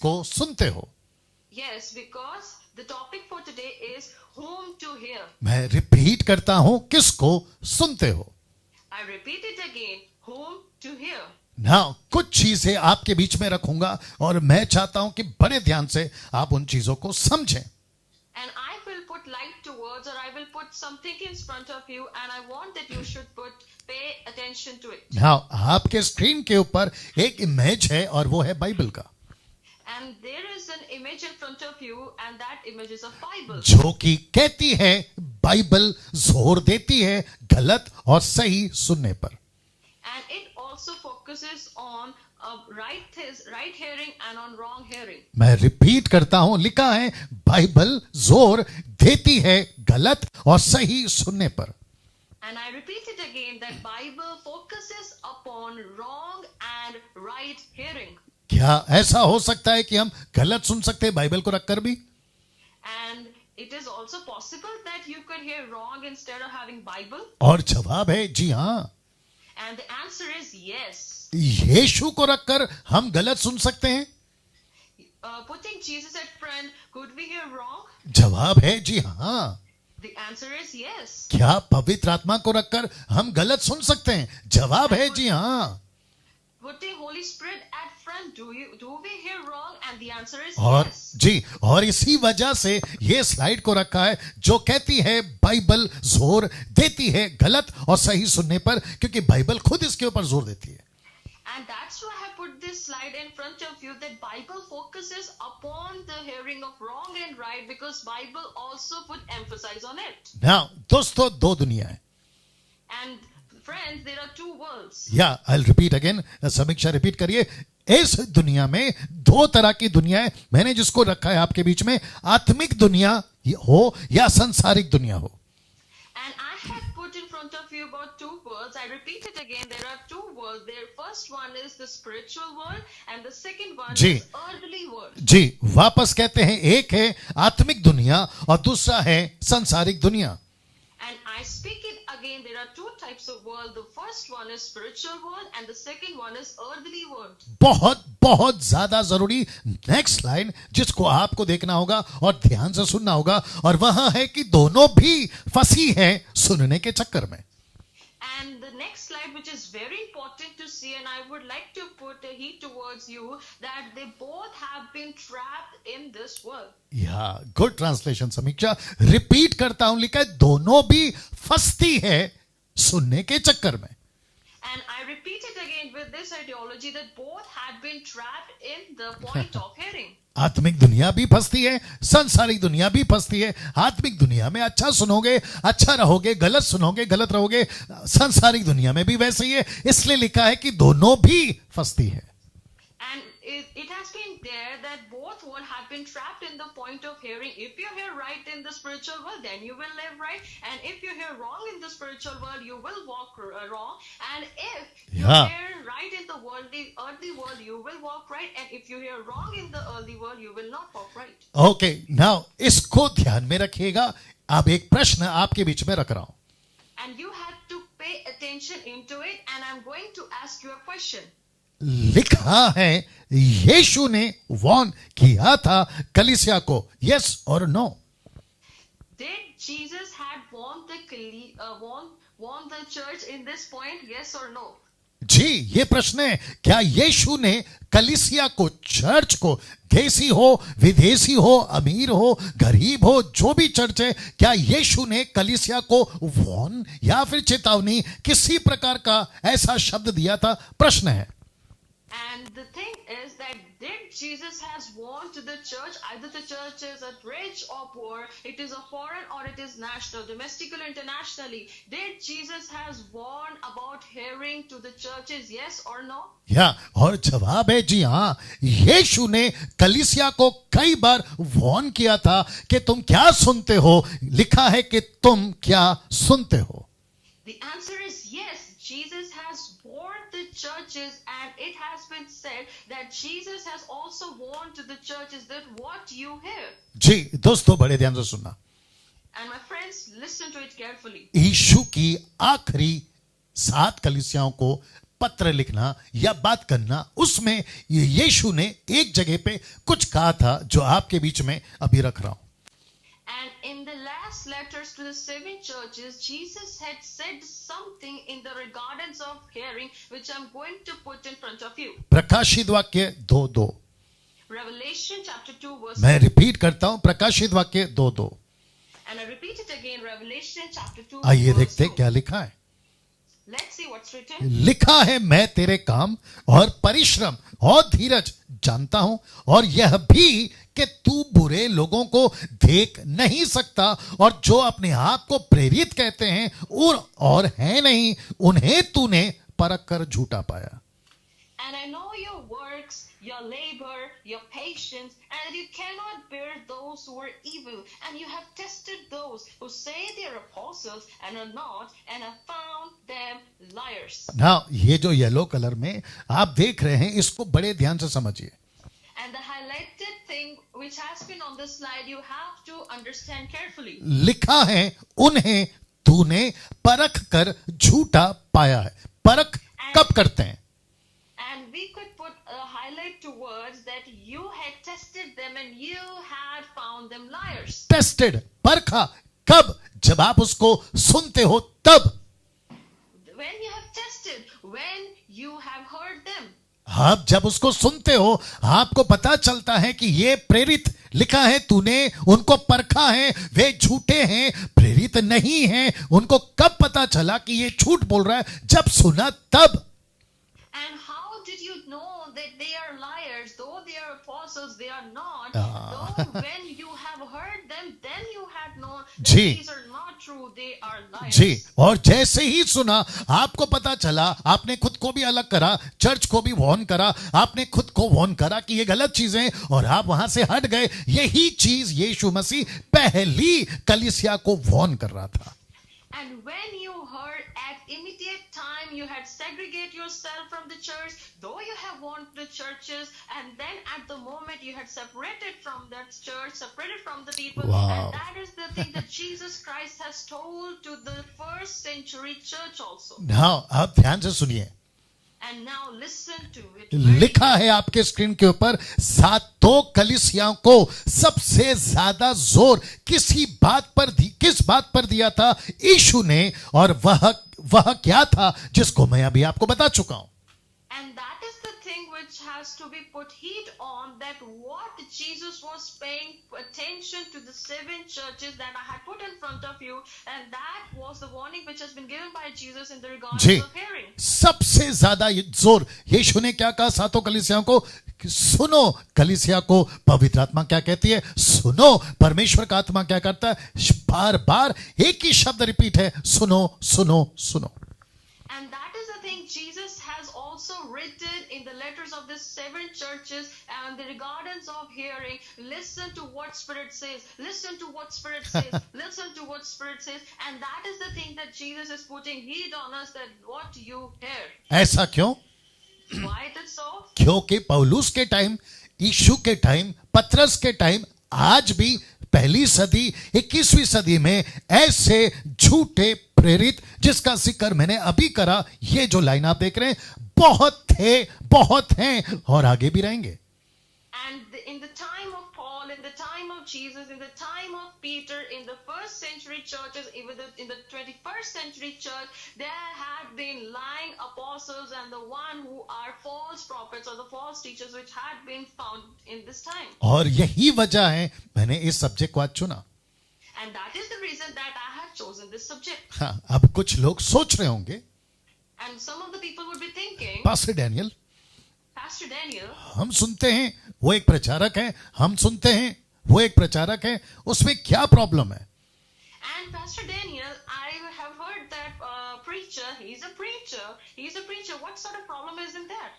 किसको सुनते हो? Yes, because the topic for today is whom to hear. मैं रिपीट करता हूं, किसको सुनते हो? I repeat it again, whom to hear. ना कुछ चीजें आपके बीच में रखूंगा और मैं चाहता हूं कि बड़े ध्यान से आप उन चीजों को समझें. And I will put light to words, or I will put something in front of you, and I want that you should pay attention to it. हाँ, आपके स्क्रीन के ऊपर एक इमेज है और वो है बाइबल का, And there is an image in front of you, and that image is of Bible. जो कि कहती है बाइबल जोर देती है गलत और सही सुनने पर. And it also focuses on right hearing and on wrong hearing. मैं रिपीट करता हूं, लिखा है बाइबल जोर देती है गलत और सही सुनने पर. And I repeat it again, that Bible focuses upon wrong and right hearing. क्या ऐसा हो सकता है कि हम गलत सुन सकते हैं बाइबल को रखकर भी? And it is also possible that you could hear wrong instead of having Bible. और जवाब है जी हां. And the answer is yes. यीशु को रखकर हम गलत सुन सकते हैं? Putting Jesus at front, could we hear wrong? जवाब है जी हां. The answer is yes. क्या पवित्र आत्मा को रखकर हम गलत सुन सकते हैं? जवाब है जी हां. Putting Holy Spirit at front, do we hear wrong? And the answer is और yes. जी, और इसी वजह से ये स्लाइड को रखा है जो कहती है बाइबल जोर देती है गलत और सही सुनने पर, क्योंकि बाइबल खुद इसके ऊपर जोर देती है. And that's why I put this slide in front of you, that Bible focuses upon the hearing of wrong and right, because Bible also put emphasis on it. Now, दोस्तों, दो दुनिया है. And friends, there are two worlds. Yeah, I'll repeat again. समीक्षा repeat करिए. इस दुनिया में दो तरह की दुनिया है. मैंने जिसको रखा है आपके बीच में, आत्मिक दुनिया हो या संसारिक दुनिया हो. And I have put in front of you about two worlds. I repeat it again. There are two worlds. The first one is the spiritual world, and the second one ji. is earthly world. जी, वापस कहते हैं, एक है आत्मिक दुनिया और दूसरा है संसारिक दुनिया. And I speak it again. There are two types of world. The first one is spiritual world, and the second one is earthly world. बहुत बहुत ज्यादा जरूरी नेक्स्ट लाइन जिसको आपको देखना होगा और ध्यान से सुनना होगा, और वह है कि दोनों भी फंसी हैं सुनने के चक्कर में. And the next slide, which is very important to see, and I would like to put a heat towards you, that they both have been trapped in this world. या गुड ट्रांसलेशन समीक्षा. Repeat करता हूं, लिखा है दोनों भी फंसती है सुनने के चक्कर में. And I repeat it again with this ideology, that both had been trapped in the point of hearing. आत्मिक दुनिया भी फंसती है, संसारिक दुनिया भी फंसती है. आत्मिक दुनिया में अच्छा सुनोगे अच्छा रहोगे, गलत सुनोगे गलत रहोगे. संसारिक दुनिया में भी वैसे ही है. इसलिए लिखा है कि दोनों भी फंसती है. And it has been there that both world have been trapped in the point of hearing. If you hear right in the spiritual world, then you will live right. And if you hear wrong in the spiritual world, you will walk wrong. And if you hear right in the earthly world, you will walk right. And if you hear wrong in the earthly world, you will not walk right. Okay, now इसको ध्यान में रखिएगा. अब एक प्रश्न आपके बीच में रख रहा हूं. And you have to pay attention into it. And I'm going to ask you a question. लिखा है यीशु ने वॉर्न किया था कलीसिया को, यस और no? Did Jesus had warned the church in this point, yes or no? जी, ये प्रश्न है. क्या यीशु ने कलीसिया को, चर्च को, देसी हो विदेशी हो, अमीर हो गरीब हो, जो भी चर्च है, क्या यीशु ने कलीसिया को वॉर्न या फिर चेतावनी, किसी प्रकार का ऐसा शब्द दिया था? प्रश्न है. And the thing is that did Jesus has warned to the church, either the church is rich or poor, it is a foreign or it is national, domestic or internationally, did Jesus has warned about hearing to the churches, yes or no? या, और जवाब है जी हां. यीशु ने कलीसिया को कई बार Warne किया था कि तुम क्या सुनते हो. लिखा है कि तुम क्या सुनते हो. The answer is yes. Jesus has warned the churches, and it has been said that Jesus has also warned to the churches that what you hear. जी दोस्तों, बड़े ध्यान से सुनना. And my friends, listen to it carefully. यीशु की आखिरी 7 कलीसियाओं को पत्र लिखना या बात करना, उसमें यीशु ने एक जगह पे कुछ कहा था जो आपके बीच में अभी रख रहा हूं. And in the last letters to the 7 churches, Jesus had said something in the regards of hearing, which I'm going to put in front of you. प्रकाशित वाक्य 2:2. Revelation chapter 2 verse मैं रिपीट करता हूं, प्रकाशित वाक्य 2:2. And I repeat it again, Revelation chapter 2 आइए verse देखते 2. क्या लिखा है. Let's see what's written. लिखा है, मैं तेरे काम और परिश्रम और धीरज जानता हूं, और यह भी कि तू बुरे लोगों को देख नहीं सकता, और जो अपने आप को प्रेरित कहते हैं और है नहीं, उन्हें तूने परख कर झूठा पाया. And I know your works, your labor, your patience, and that you cannot bear those who are evil. And you have tested those who say they are apostles and are not, and have found them liars. ना ये जो yellow colour में आप देख रहे हैं, इसको बड़े ध्यान से समझिए. And the highlighted thing which has been on the slide, you have to understand carefully. लिखा है, उन्हें तूने परख कर झूठा पाया है. परख कब करते हैं? And we could put a highlight towards that you had tested them and you had found them liars. Tested, परखा कब? जब आप उसको सुनते हो तब. When you have tested, when you have heard them. आप जब उसको सुनते हो, आपको पता चलता है कि ये प्रेरित लिखा है, तूने उनको परखा है, वे झूठे हैं, प्रेरित नहीं हैं. उनको कब पता चला कि ये झूठ बोल रहा है? जब सुना तब. And how did you know that they are liars? Though they are apostles, they are not. Though when you have heard them, then you had known that ji. these are not true, they are liars. जी, और जैसे ही सुना, आपको पता चला, आपने खुद को भी अलग करा, चर्च को भी वॉर्न करा, आपने खुद को वॉर्न करा कि ये गलत चीजें हैं, और आप वहां से हट गए. यही चीज यीशु मसीह पहली कलीसिया को वॉर्न कर रहा था. And when you heard at immediate time, you had segregate yourself from the church, though you have warned the churches, and then at the moment you had separated from that church, separated from the people. Wow. And that is the thing that Jesus Christ has told to the first century church also. हाँ, आप ध्यान से सुनिए. And now listen to it. लिखा है आपके screen के ऊपर, सातों कलीसियाओं को सबसे ज्यादा जोर किस बात पर दिया था यीशु ने, और वह क्या था जिसको मैं अभी आपको बता चुका हूं. And that is the thing which has to be put heat on, that what Jesus was paying attention to the 7 churches that I had put in front of you, and that was the warning which has been given by Jesus in the regards ji, of hearing. सबसे ज्यादा जोर यीशु ने क्या कहा सातों कलीसियाओं को? सुनो. कलीसिया को पवित्र आत्मा क्या कहती है? सुनो. परमेश्वर का आत्मा क्या करता है? बार बार एक ही शब्द रिपीट है, सुनो सुनो सुनो. And that is the thing Jesus has also written in the letters of the 7 churches, and the regards of hearing. Listen to what Spirit says. Listen to what Spirit says. Listen to what Spirit says. And that is the thing that Jesus is putting heat on us, that what you hear. ऐसा क्यों? Why is it so? क्योंकि पौलुस के time, यीशु के time, पतरस के time, आज भी पहली सदी 21वीं सदी में ऐसे झूठे प्रेरित, जिसका जिक्र मैंने अभी करा, ये जो लाइन आप देख रहे हैं, बहुत थे, बहुत हैं, और आगे भी रहेंगे. And in the time of Paul, in the time of Jesus, in the time of Peter, in the first century churches, even in the 21st century church, there had been lying apostles and the one who are false prophets or the false teachers which had been found in this time. और यही वजह है मैंने इस subject को आज चुना. And that is the reason that I have chosen this subject. हाँ, अब कुछ लोग सोच रहे होंगे, And some of the people would be thinking, pastor Daniel, Pastor Daniel, हम सुनते हैं वो एक प्रचारक है, हम सुनते हैं वो एक प्रचारक है, उसमें क्या प्रॉब्लम है? and Pastor Daniel, I have heard that preacher, he's a preacher. What sort of problem is in that?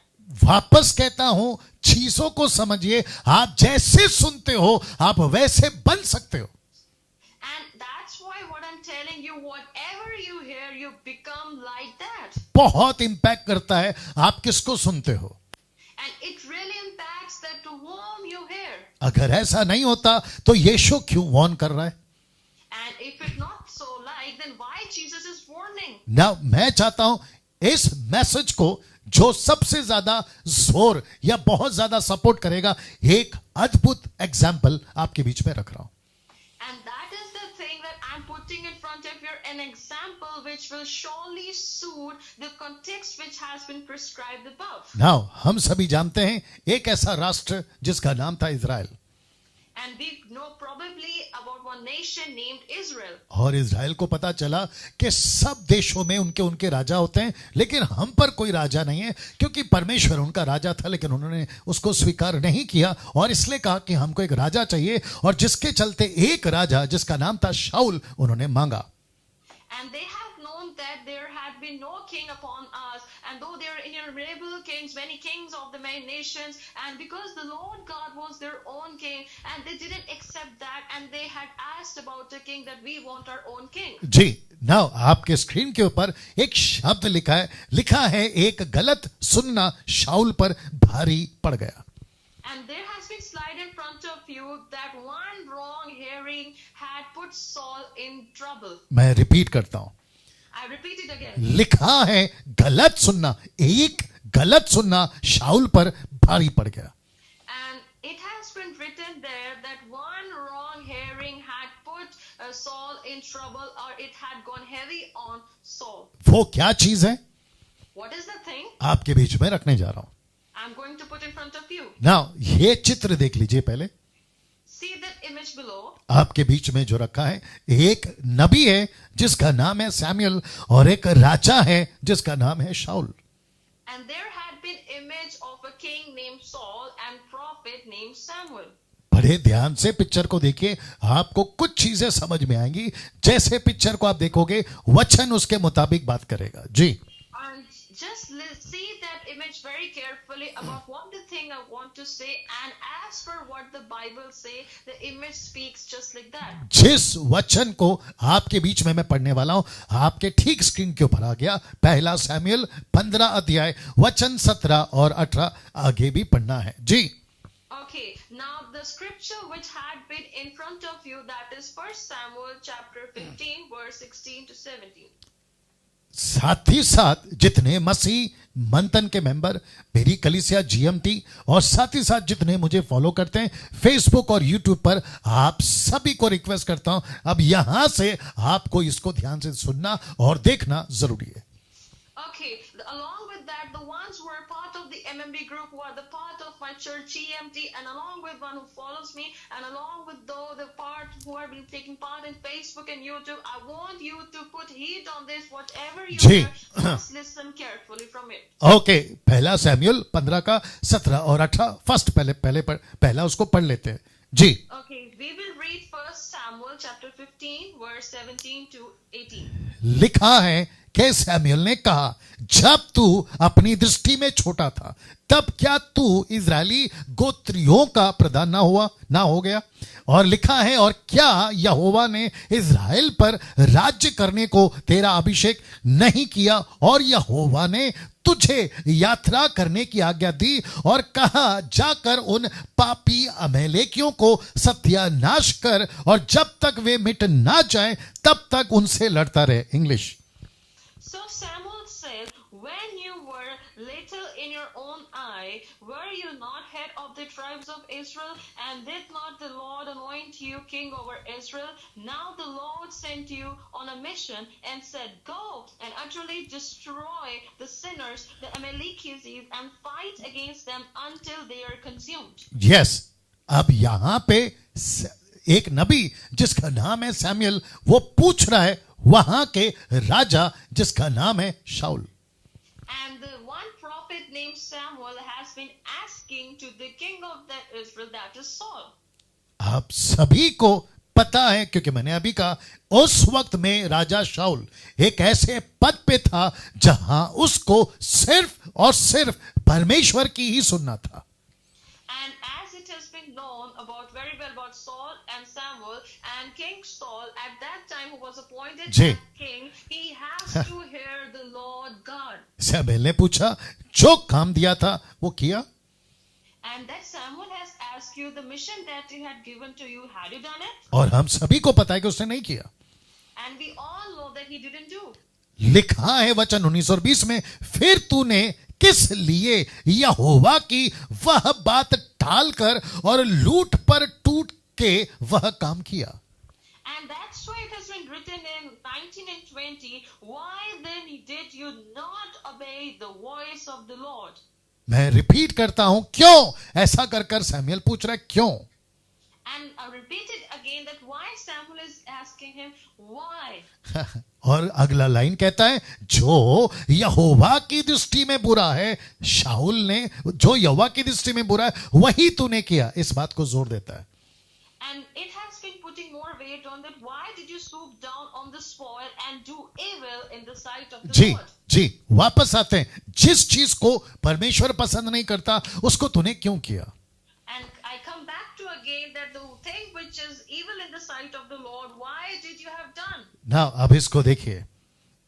वापस कहता हूं, चीजों को समझिए. आप जैसे सुनते हो, आप वैसे बन सकते हो. And that's why what I'm telling you, whatever you hear, you become like that. बहुत इंपैक्ट करता है आप किसको सुनते हो. And it really impacts that to whom you hear. अगर ऐसा नहीं होता तो यीशु क्यों वॉर्न कर रहा है? And if it's not so like, then why Jesus is warning? ना, मैं चाहता हूं इस मैसेज को जो सबसे ज्यादा जोर या बहुत ज्यादा सपोर्ट करेगा, एक अद्भुत एग्जाम्पल आपके बीच में रख रहा हूं. And that is the thing that I'm putting in front of you, an example which will surely suit the context which has been prescribed above. Now हम सभी जानते हैं एक ऐसा राष्ट्र जिसका नाम था Israel. And we know probably about one nation named Israel. और इजराइल को पता चला कि सब देशों में उनके उनके राजा होते हैं, लेकिन हम पर कोई राजा नहीं है, क्योंकि परमेश्वर उनका राजा था, लेकिन उन्होंने उसको स्वीकार नहीं किया और इसलिए कहा कि हमको एक राजा चाहिए, और जिसके चलते एक राजा जिसका नाम था शाऊल उन्होंने मांगा. And they have known that there had been no king upon us, and though there are innumerable kings, many kings of the many nations, and because the Lord God was their own king, and they didn't accept that, and they had asked about the king that we want our own king. जी, now आपके screen के ऊपर एक शब्द लिखा है एक गलत सुनना शाऊल पर भारी पड़ गया. And there has been slide in front of you that one wrong hearing had put Saul in trouble. मैं रिपीट करता हूं. I repeat it again. लिखा है गलत सुनना, एक गलत सुनना शाऊल पर भारी पड़ गया. And it has been written there that one wrong hearing had put Saul in trouble, or it had gone heavy on Saul. वो क्या चीज है What is the thing आपके बीच में रखने जा रहा हूं. I'm going to put in front of you? Now ये चित्र देख लीजिए पहले. See that image below. आपके बीच में जो रखा है, एक नबी है जिसका नाम है सैमुअल, और एक राजा है जिसका नाम है शाऊल. And there had been image of a king named Saul and prophet named Samuel. बड़े ध्यान से पिक्चर को देखिए, आपको कुछ चीजें समझ में आएंगी. जैसे पिक्चर को आप देखोगे, वचन उसके मुताबिक बात करेगा. जी, And just see that image very carefully about what the thing I want to say, and as per what the Bible say, the image speaks just like that. जिस वचन को आपके बीच में मैं पढ़ने वाला हूं, आपके ठीक स्क्रीन के ऊपर आ गया. पहला सैमुएल 15 अध्याय वचन 17 और 18 आगे भी पढ़ना है. जी, Okay, now the scripture which had been in front of you, that is 1 Samuel chapter 15 verse 16 to 17. साथ ही साथ जितने मसीह मंथन के मेंबर, मेरी कलीसिया जीएमटी, और साथ ही साथ जितने मुझे फॉलो करते हैं फेसबुक और यूट्यूब पर, आप सभी को रिक्वेस्ट करता हूं, अब यहां से आपको इसको ध्यान से सुनना और देखना जरूरी है. Okay, along with that, the ones who are part of the MMB group, who are the part of my church GMT, and along with one who follows me, and along with the part who have been taking part in Facebook and YouTube, I want you to put heed on this. Whatever you जी. hear, just listen carefully from it. Okay, पहला Samuel 15 का 17 और 18 first पहला उसको पढ़ लेते हैं. जी, Okay, we will read 1 Samuel chapter 15 verse 17 to 18. लिखा है कि सैमुएल ने कहा, जब तू अपनी दृष्टि में छोटा था, तब क्या तू इजरायली गोत्रियों का प्रधान ना हो गया? और लिखा है, और क्या यहोवा ने इजराइल पर राज्य करने को तेरा अभिषेक नहीं किया? और यहोवा ने तुझे यात्रा करने की आज्ञा दी और कहा, जाकर उन पापी अमेलेकियों को सत्यानाश कर, और जब तक वे मिट ना जाए तब तक उनसे लड़ता रहे. English. So Samuel said, when you were little in your own eye, were you not head of the tribes of Israel? And did not the Lord anoint you king over Israel? Now the Lord sent you on a mission and said, go and utterly destroy the sinners, the Amalekites, and fight against them until they are consumed. Yes, अब यहां पे एक नबी जिसका नाम है Samuel, वो पूछ रहा है वहां के राजा जिसका नाम है शाऊल. And the one prophet named Samuel has been asking to the king of the Israel, that is Saul. आप सभी को पता है, क्योंकि मैंने अभी कहा, उस वक्त में राजा शाऊल एक ऐसे पद पे था जहां उसको सिर्फ और सिर्फ परमेश्वर की ही सुनना था. And as it has been known very well about Saul and Samuel, and King Saul at that time, who was appointed जी. as king, he has to hear the Lord God. Samuel ने पूछा, जो काम दिया था वो किया? And that Samuel has asked you the mission that he had given to you, had you done it? और हम सभी को पता है कि उसने नहीं किया. And we all know that he didn't do. लिखा है वचन 19 और 20 में, फिर तूने किस लिए यहोवा की वह बात टालकर और लूट पर टूट के वह काम किया? And that's why it has been written in 19 and 20, why then did you not obey the voice of the Lord? मैं रिपीट करता हूं, क्यों? ऐसा कर कर सैमुअल पूछ रहा है, क्यों? And I repeat it again that why Samuel is asking him, why? और अगला लाइन कहता है, जो यहोवा की दृष्टि में बुरा है, शाऊल ने जो यहोवा की दृष्टि में बुरा है वही तूने किया। इस बात को जोर देता है। And it has been putting more weight on that. Why did you swoop down on the spoil and do evil in the sight of the ji Lord? जी, वापस आते हैं, जिस चीज को परमेश्वर पसंद नहीं करता उसको तूने क्यों किया? And I come back to again that the thing which is evil in the sight of the Lord, why did you have done? ना अब इसको देखिए,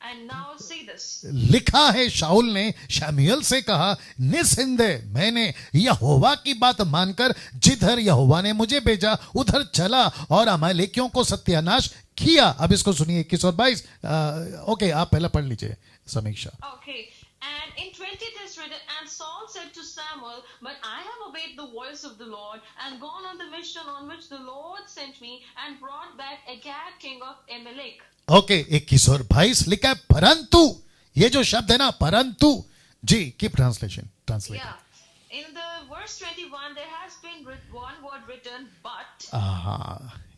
And now see this. लिखा है शाऊल ने शमूएल से कहा, निस्संदेह मैंने यहोवा की बात मानकर जिधर यहोवा ने मुझे भेजा उधर चला और अमालेकियों को सत्यानाश किया। अब इसको सुनिए 21 और 22। ओके, आप पहले पढ़ लीजिए समीक्षा। Okay. And in 20 it is written, and Saul said to Samuel, but I have obeyed the voice of the Lord and gone on the mission on which the Lord sent me and brought back Agag king of Amalek. Okay, 21 और 22 लिखा है, परंतु, ये जो शब्द है ना परंतु, जी keep translate. Yeah. In the verse 21 there has been one word written, but.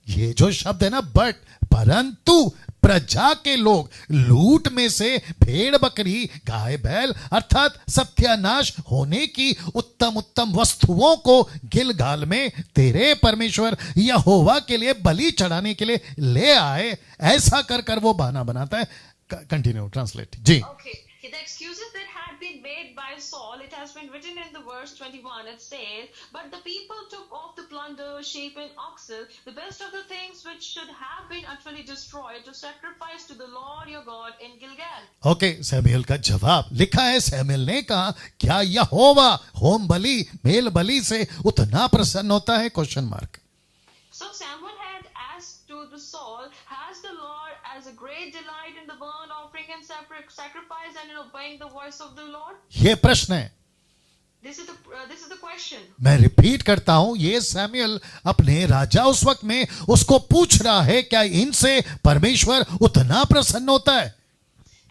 ये जो शब्द है ना बट, परंतु प्रजा के लोग लूट में से भेड़ बकरी गाय बैल अर्थात सत्यानाश होने की उत्तम उत्तम वस्तुओं को गिलगाल में तेरे परमेश्वर यहोवा के लिए बलि चढ़ाने के लिए ले आए। ऐसा कर कर वो बहाना बनाता है। कंटिन्यू ट्रांसलेट जी। Okay. The excuses that had been made by Saul, it has been written in the verse 21. It says, but the people took off the plunder, sheep and oxen, the best of the things which should have been utterly destroyed, to sacrifice to the Lord your God in Gilgal. Okay, Samuel का जवाब लिखा है, Samuel ने कहा, क्या यहोवा home बलि mail बलि से उतना प्रसन्न होता है? Question mark. So Samuel had asked to the Saul, has the Lord as a great delight in the burnt offering and sacrifice and in obeying the voice of the Lord? ये प्रश्न है। This is the question. मैं repeat करता हूं, ये Samuel अपने राजा उस वक्त में उसको पूछ रहा है, क्या इनसे परमेश्वर उतना प्रसन्न होता है?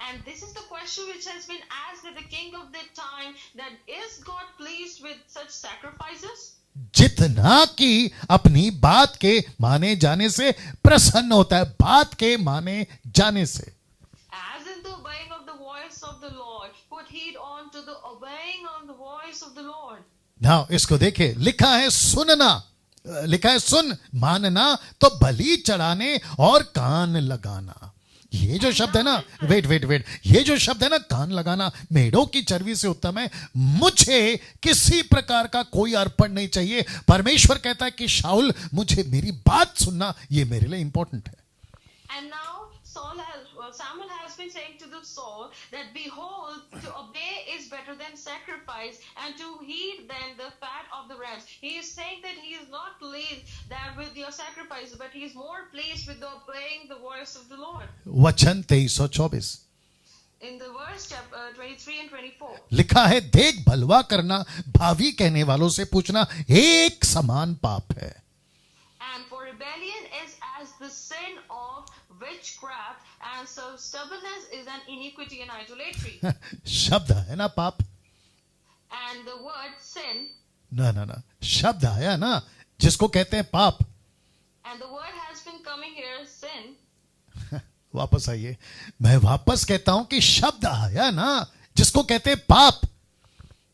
And this is the question which has been asked at the king of that time, that is God pleased with such sacrifices? जितना कि अपनी बात के माने जाने से प्रसन्न होता है, बात के माने जाने से। As in the obeying of the voice of the Lord, put heed on to the obeying on the voice of the Lord. Now इसको देखिए, लिखा है सुनना, लिखा है सुन, मानना तो बलि चढ़ाने और कान लगाना। ये जो शब्द है ना, वेट, ये जो शब्द है ना कान लगाना, मेढ़ों की चर्बी से उत्तम है। मुझे किसी प्रकार का कोई अर्पण नहीं चाहिए। परमेश्वर कहता है कि शाऊल मुझे मेरी बात सुनना, ये मेरे लिए इंपॉर्टेंट है। And now Samuel has been saying to the Saul that behold, to obey is better than sacrifice, and to heed than the fat of the rams. He is saying that he is not pleased that with your sacrifice, but he is more pleased with the obeying the voice of the Lord. वचन 23 और 24 In the verse 23 and 24. लिखा है, देख भलवा करना भावी कहने वालों से पूछना एक समान पाप है। And for rebellion is as the sin of witchcraft, and so stubbornness is an iniquity and idolatry. शब्द है ना पाप, And the word sin, ना शब्द आया ना जिसको कहते हैं पाप। and the word has been coming here, sin. वापस आइए, मैं वापस कहता हूं कि शब्द आया ना जिसको कहते हैं पाप।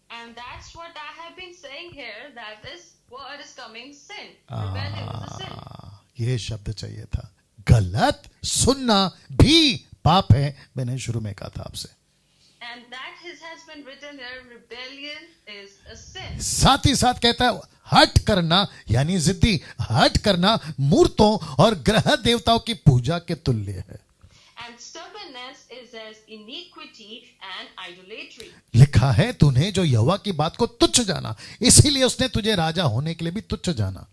And that's what I have been saying here, that this word is coming sin. Rebellion is a sin. ये शब्द चाहिए था। गलत सुनना भी पाप है, मैंने शुरू में कहा था आपसे। And that has been written there, rebellion is a sin. साथ ही साथ कहता है हट करना, यानी जिद्दी हट करना मूर्तों और ग्रह देवताओं की पूजा के तुल्य है। And stubbornness is as iniquity and idolatry. लिखा है, तूने जो यहोवा की बात को तुच्छ जाना, इसीलिए उसने तुझे राजा होने के लिए भी तुच्छ जाना।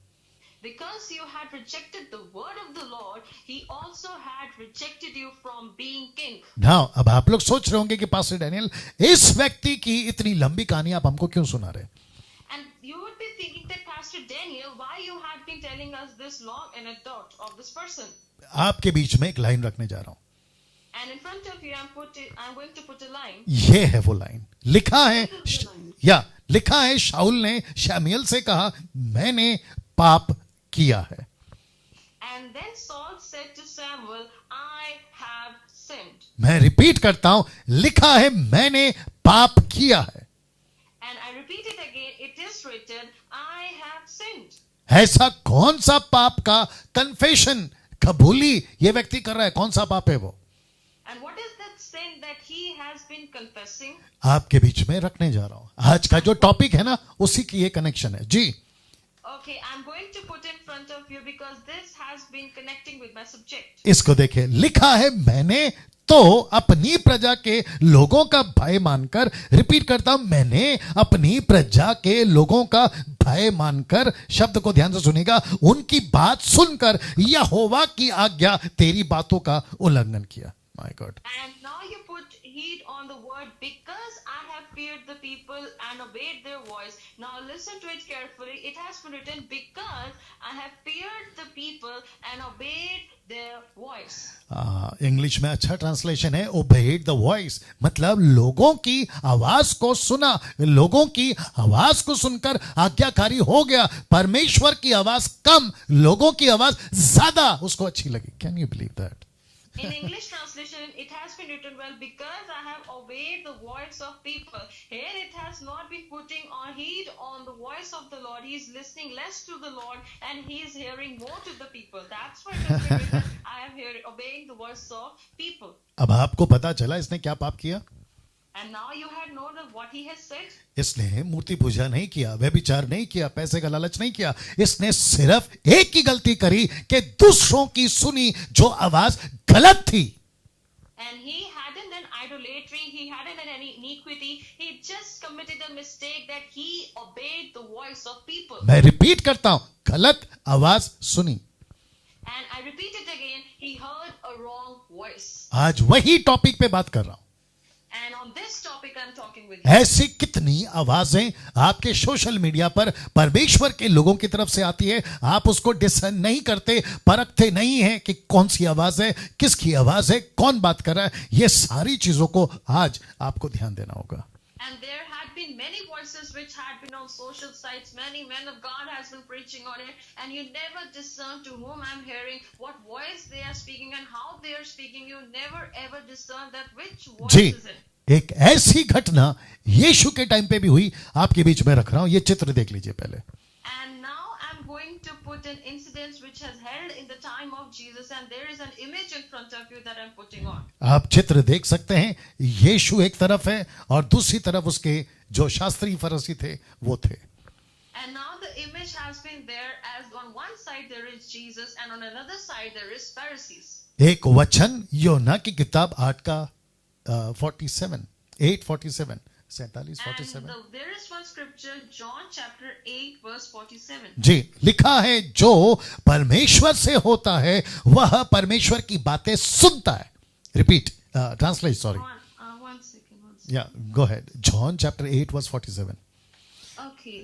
because you had rejected the word of the Lord, he also had rejected you from being king. Now अब आप लोग सोच रहे होंगे कि पास्टर डैनियल, इस व्यक्ति की इतनी लंबी कहानी आप हमको क्यों सुना रहे? And you would be thinking that, Pastor Daniel, why you have been telling us this long anecdote of this person? आपके बीच में एक लाइन रखने जा रहा हूं. And in front of you, I'm going to put a line. ये है वो लाइन. लिखा है लिखा है शाऊल ने शमूएल से कहा, मैंने पाप किया है. And then Saul said to Samuel, I have sinned. मैं रिपीट करता हूं, लिखा है मैंने पाप किया है. And I repeat it again, it is written, I have sinned. ऐसा कौन सा पाप का कन्फेशन, कबूली ये व्यक्ति कर रहा है? कौन सा पाप है वो? And what is that sin that he has been confessing? आपके बीच में रखने जा रहा हूं. आज का जो टॉपिक है ना, उसी की ये कनेक्शन है जी. Okay, I'm going to put in front of you because this has been connecting with my subject. इसको देखिए, लिखा है मैंने तो अपनी प्रजा के लोगों का भय मानकर, रिपीट करता हूं, मैंने अपनी प्रजा के लोगों का भय मानकर, शब्द को ध्यान से सुनिएगा, उनकी बात सुनकर यहोवा की आज्ञा तेरी बातों का उल्लंघन किया. My God. And now you put heed on the word, because I have feared the people and obeyed their voice. Now listen to it carefully. It has been written, because I have feared the people and obeyed their voice. English में अच्छा translation है, obeyed the voice, मतलब लोगों की आवाज को सुना, लोगों की आवाज को सुनकर आज्ञाकारी हो गया. परमेश्वर की आवाज कम, लोगों की आवाज ज्यादा उसको अच्छी लगी. Can you believe that? In English translation, it has been written, well, because I have obeyed the voice of people. Here it has not been putting on heed on the voice of the Lord. He is listening less to the Lord and he is hearing more to the people. That's why it has been written, I am obeying the voice of people. अब आपको पता चला इसने क्या पाप किया? And now you had known of what he has said. इसने मूर्ति पूजा नहीं किया, व्यभिचार नहीं किया, पैसे का लालच नहीं किया. इसने सिर्फ एक ही गलती करी कि दूसरों की सुनी जो आवाज गलत थी. And he hadn't done idolatry, he hadn't done any iniquity, he just committed a mistake that he obeyed the voice of people. मैं रिपीट करता हूं, गलत आवाज सुनी. And I repeat it again, he heard a wrong voice. आज वही topic पे बात कर रहा हूं. And on this topic I'm talking with you. ऐसी कितनी आवाजें आपके सोशल मीडिया पर परमेश्वर के लोगों की तरफ से आती है, आप उसको डिसर्न नहीं करते, परखते नहीं है कि कौन सी आवाज है, किसकी आवाज है, कौन बात कर रहा है. ये सारी चीजों को आज आपको ध्यान देना होगा. And there had been many voices which had been on social sites. Many men of God has been preaching on it, and you never discern to whom I'm hearing, what voice they are speaking and how they are speaking. You never ever discern that which voice ji, is it. एक ऐसी घटना यीशु के time पे भी हुई, आपके बीच में रख रहा हूं. ये चित्र देख लीजिए पहले. And now I'm going to put an incident which has held in the time of Jesus, and there is an image in front of you that I'm putting on. आप चित्र देख सकते हैं. यीशु एक तरफ है और दूसरी तरफ उसके जो शास्त्री फरीसी थे वो थे. And now the image has been there, as on one side there is Jesus and on another side there is Pharisees. एक वचन योना की किताब 8 का 47, 8:47, 47. And there is one scripture, John chapter 8 verse 47. जी, लिखा है जो परमेश्वर से होता है वह परमेश्वर की बातें सुनता है. Repeat, translate, sorry. One second. Yeah, go ahead. John chapter 8 verse 47. Okay.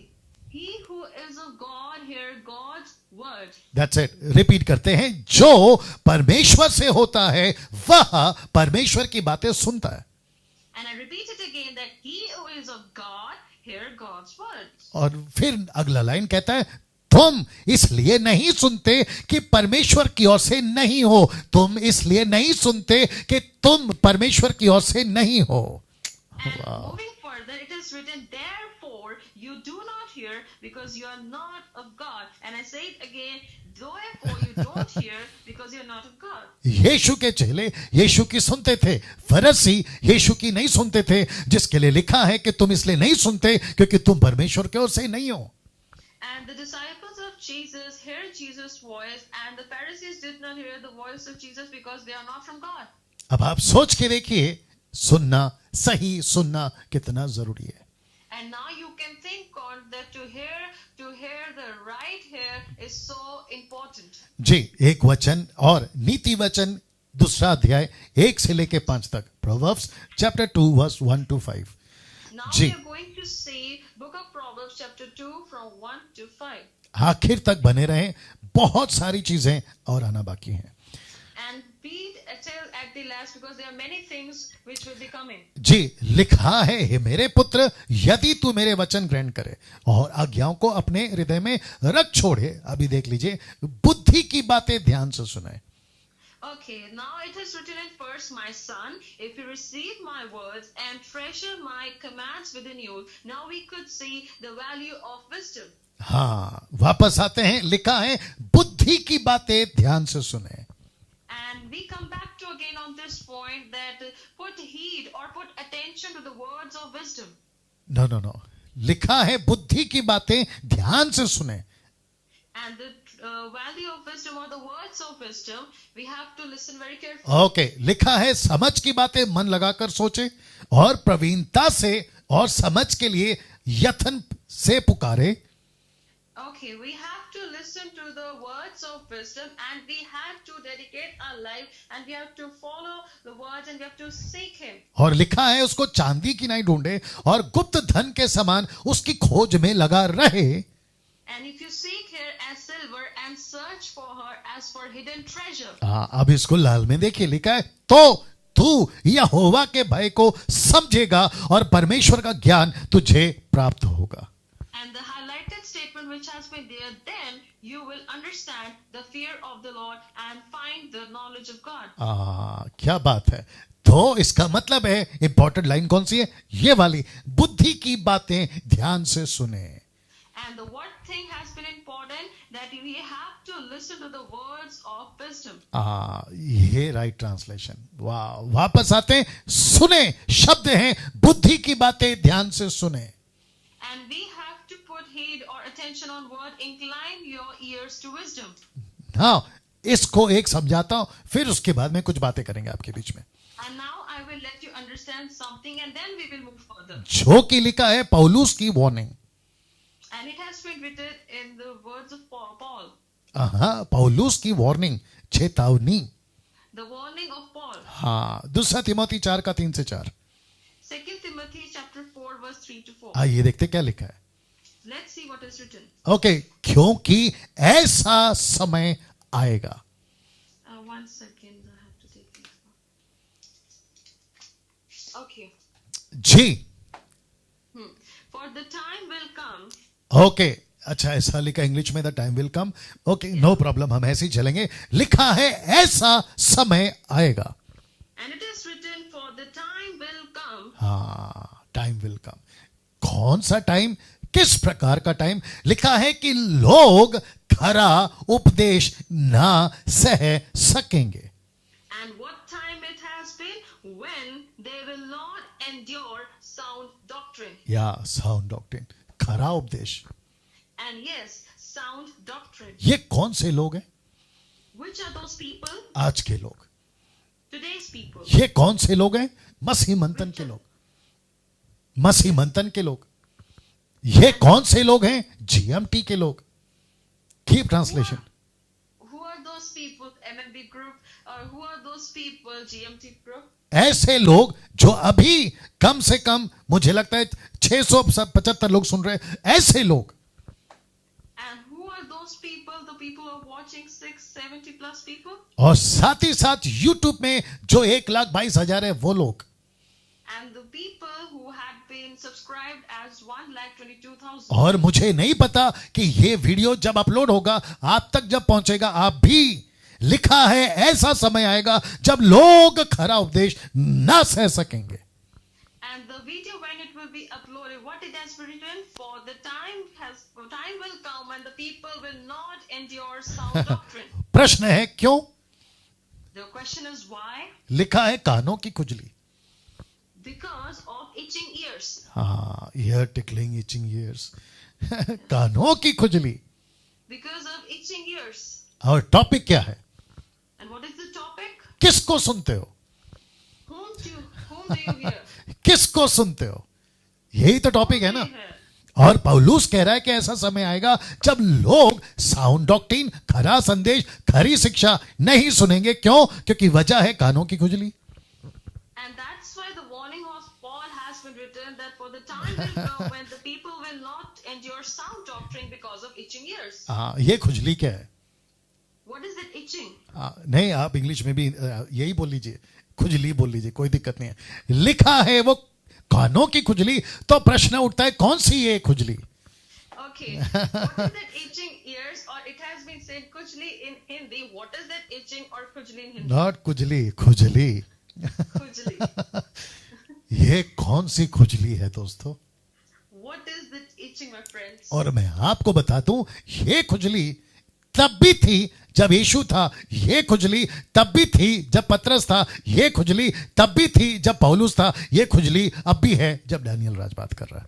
He who is of God hear God's word. That's it. Repeat करते हैं, जो परमेश्वर से होता है वह परमेश्वर की बातें सुनता है. And I repeat it again, that he who is of God hear God's word. और फिर अगला लाइन कहता है, तुम इसलिए नहीं सुनते कि परमेश्वर की ओर से नहीं हो. तुम इसलिए नहीं सुनते कि तुम परमेश्वर की ओर से नहीं हो. And moving further, it is written, therefore you do not hear because you are not of God. And I say it again, therefore you don't hear because you are not of God. यीशु के चेले यीशु की सुनते थे, फरीसी यीशु की नहीं सुनते थे, जिसके लिए लिखा है कि तुम इसलिए नहीं सुनते क्योंकि तुम परमेश्वर की ओर से नहीं हो. And the disciples of Jesus heard Jesus' voice, and the Pharisees did not hear the voice of Jesus because they are not from God. अब आप सोच के देखिए, सुनना, सही सुनना कितना जरूरी है. And now you can think on that to hear the right here is so important. जी, एक वचन और नीति वचन दूसरा अध्याय 1 से लेके 5 तक, Proverbs chapter 2 verse 1 to 5. Now जी. we are going to see book of Proverbs chapter 2 from 1 to 5. आखिर तक बने रहें, बहुत सारी चीजें और आना बाकी हैं. And be till at the last because there are many things which will be coming. जी, लिखा है, हे मेरे पुत्र, यदि तू मेरे वचन ग्रहण करे और आज्ञाओं को अपने हृदय में रख छोड़े. अभी देख लीजिए, बुद्धि की बातें ध्यान से सुने. Okay, now it is written in verse, my son, if you receive my words and treasure my commands within you. Now we could see the value of wisdom. हाँ, वापस आते हैं, लिखा है बुद्धि की बातें ध्यान से सुने. And we come back to again on this point that put heed or put attention to the words of wisdom. No, लिखा है बुद्धि की बातें ध्यान से सुने. And the value of wisdom or the words of wisdom, we have to listen very carefully. Okay, लिखा है समझ की बातें मन लगाकर सोचे और प्रवीणता से और समझ के लिए यत्न से पुकारे. Okay, we have to listen to the words of wisdom and we have to dedicate our life and we have to follow the words and we have to seek him. और लिखा है उसको चांदी की नहीं ढूंढे और गुप्त धन के समान उसकी खोज में लगा रहे. And if you seek her as silver and search for her as for hidden treasure. अब इसको लाल में देखिए, लिखा है तो तू यहोवा के भय को समझेगा और परमेश्वर का ज्ञान तुझे प्राप्त होगा. And the highlighted statement which has been there, then you will understand the fear of the Lord and find the knowledge of God. क्या बात है. तो इसका मतलब है, इंपॉर्टेंट लाइन कौन सी है? ये वाली, बुद्धि की बातें ध्यान से सुने. And the one thing has been important that we have to listen to the words of wisdom. ये राइट ट्रांसलेशन. वाह, वापस आते हैं, सुने शब्द हैं, बुद्धि की बातें ध्यान से सुने. And we have to put heed or attention on word, incline your ears to wisdom. हाँ, इसको एक समझाता हूं, फिर उसके बाद में कुछ बातें करेंगे आपके बीच में. And now I will let you understand something and then we will move further. जो कि लिखा है पौलुस की warning. And it has been written in the words of Paul. हाँ, पौलुस की वार्निंग, चेतावनी. The warning of Paul. हाँ, दूसरा तिमोथी 4 का 3 से 4. 2 Timothy chapter 4 verse 3 to 4. आइए देखते क्या लिखा है. Let's see what is written. Okay, क्योंकि ऐसा समय आएगा. One second, I have to take this. Okay. जी. For the time will come. Okay, अच्छा ऐसा लिखा इंग्लिश में, the time will come. Okay, no problem, हम ऐसे ही चलेंगे. लिखा है ऐसा समय आएगा. And it is written, for the time will come. हाँ, टाइम विल कम. कौन सा टाइम, किस प्रकार का टाइम? लिखा है कि लोग खरा उपदेश ना सह सकेंगे. And what time it has been? When they will not endure sound doctrine. या साउंड डॉक्ट्रिन, खरा उपदेश. And yes, sound doctrine. ये कौन से लोग हैं? Which are those people? आज के लोग. Today's people. ये कौन से लोग हैं? मसीह मंथन के लोग. मसीह मंथन के लोग. ये कौन से लोग हैं? जीएमटी के लोग. Keep translation. Who are those people? MMB group. Or who are those people? GMT group. ऐसे लोग जो अभी कम से कम मुझे लगता है 675 लोग सुन रहे हैं. ऐसे लोग. And who are those people? The people who are watching 670 plus people. और साथ ही साथ यूट्यूब में जो 1,22,000 है वो लोग. And the people who had been subscribed as 1,22,000. और मुझे नहीं पता कि ये वीडियो जब अपलोड होगा, आप तक जब पहुंचेगा, आप भी. लिखा है ऐसा समय आएगा जब लोग खरा उपदेश ना सह सकेंगे. And the video when it will be uploaded, what it has written, for the time will come when the people will not endure sound doctrine. प्रश्न है क्यों? The question is why? लिखा है कानों की खुजली. Because of itching ears. हाँ, year tickling, etching years. कानों की खुजली. Because of itching ears. और टॉपिक क्या है? And what is the topic? किसको सुनते हो? Whom do you hear? किसको सुनते हो? यही तो टॉपिक है ना। है। और पौलुस कह रहा है कि ऐसा समय आएगा जब लोग साउंड डॉक्ट्रिन, खरा संदेश, खरी शिक्षा नहीं सुनेंगे। क्यों? क्योंकि वजह है कानों की खुजली। And that's why the warning of Paul has been written that for the time will come when the people will not endure sound doctrine because of itching ears. हाँ, ये खुजली क्या है? What is that itching? नहीं, आप English में भी यही बोल लीजिए, खुजली बोल लीजिए, कोई दिक्कत नहीं है। लिखा है वो कानों की खुजली, तो प्रश्न उठता है कौन सी ये खुजली? Okay, what is that itching ears, or it has been said kujli in Hindi. What is that itching or kujli in Hindi? Not खुजली, खुजली। Kujli. ये कौन सी खुजली है दोस्तों? What is that itching, my friends? और मैं आपको बता दूं, ये खुजली तब भी थी जब यीशु था, ये खुजली तब भी थी जब पतरस था, ये खुजली तब भी थी जब पौलुस था, ये खुजली अब भी है जब डैनियल राज बात कर रहा है।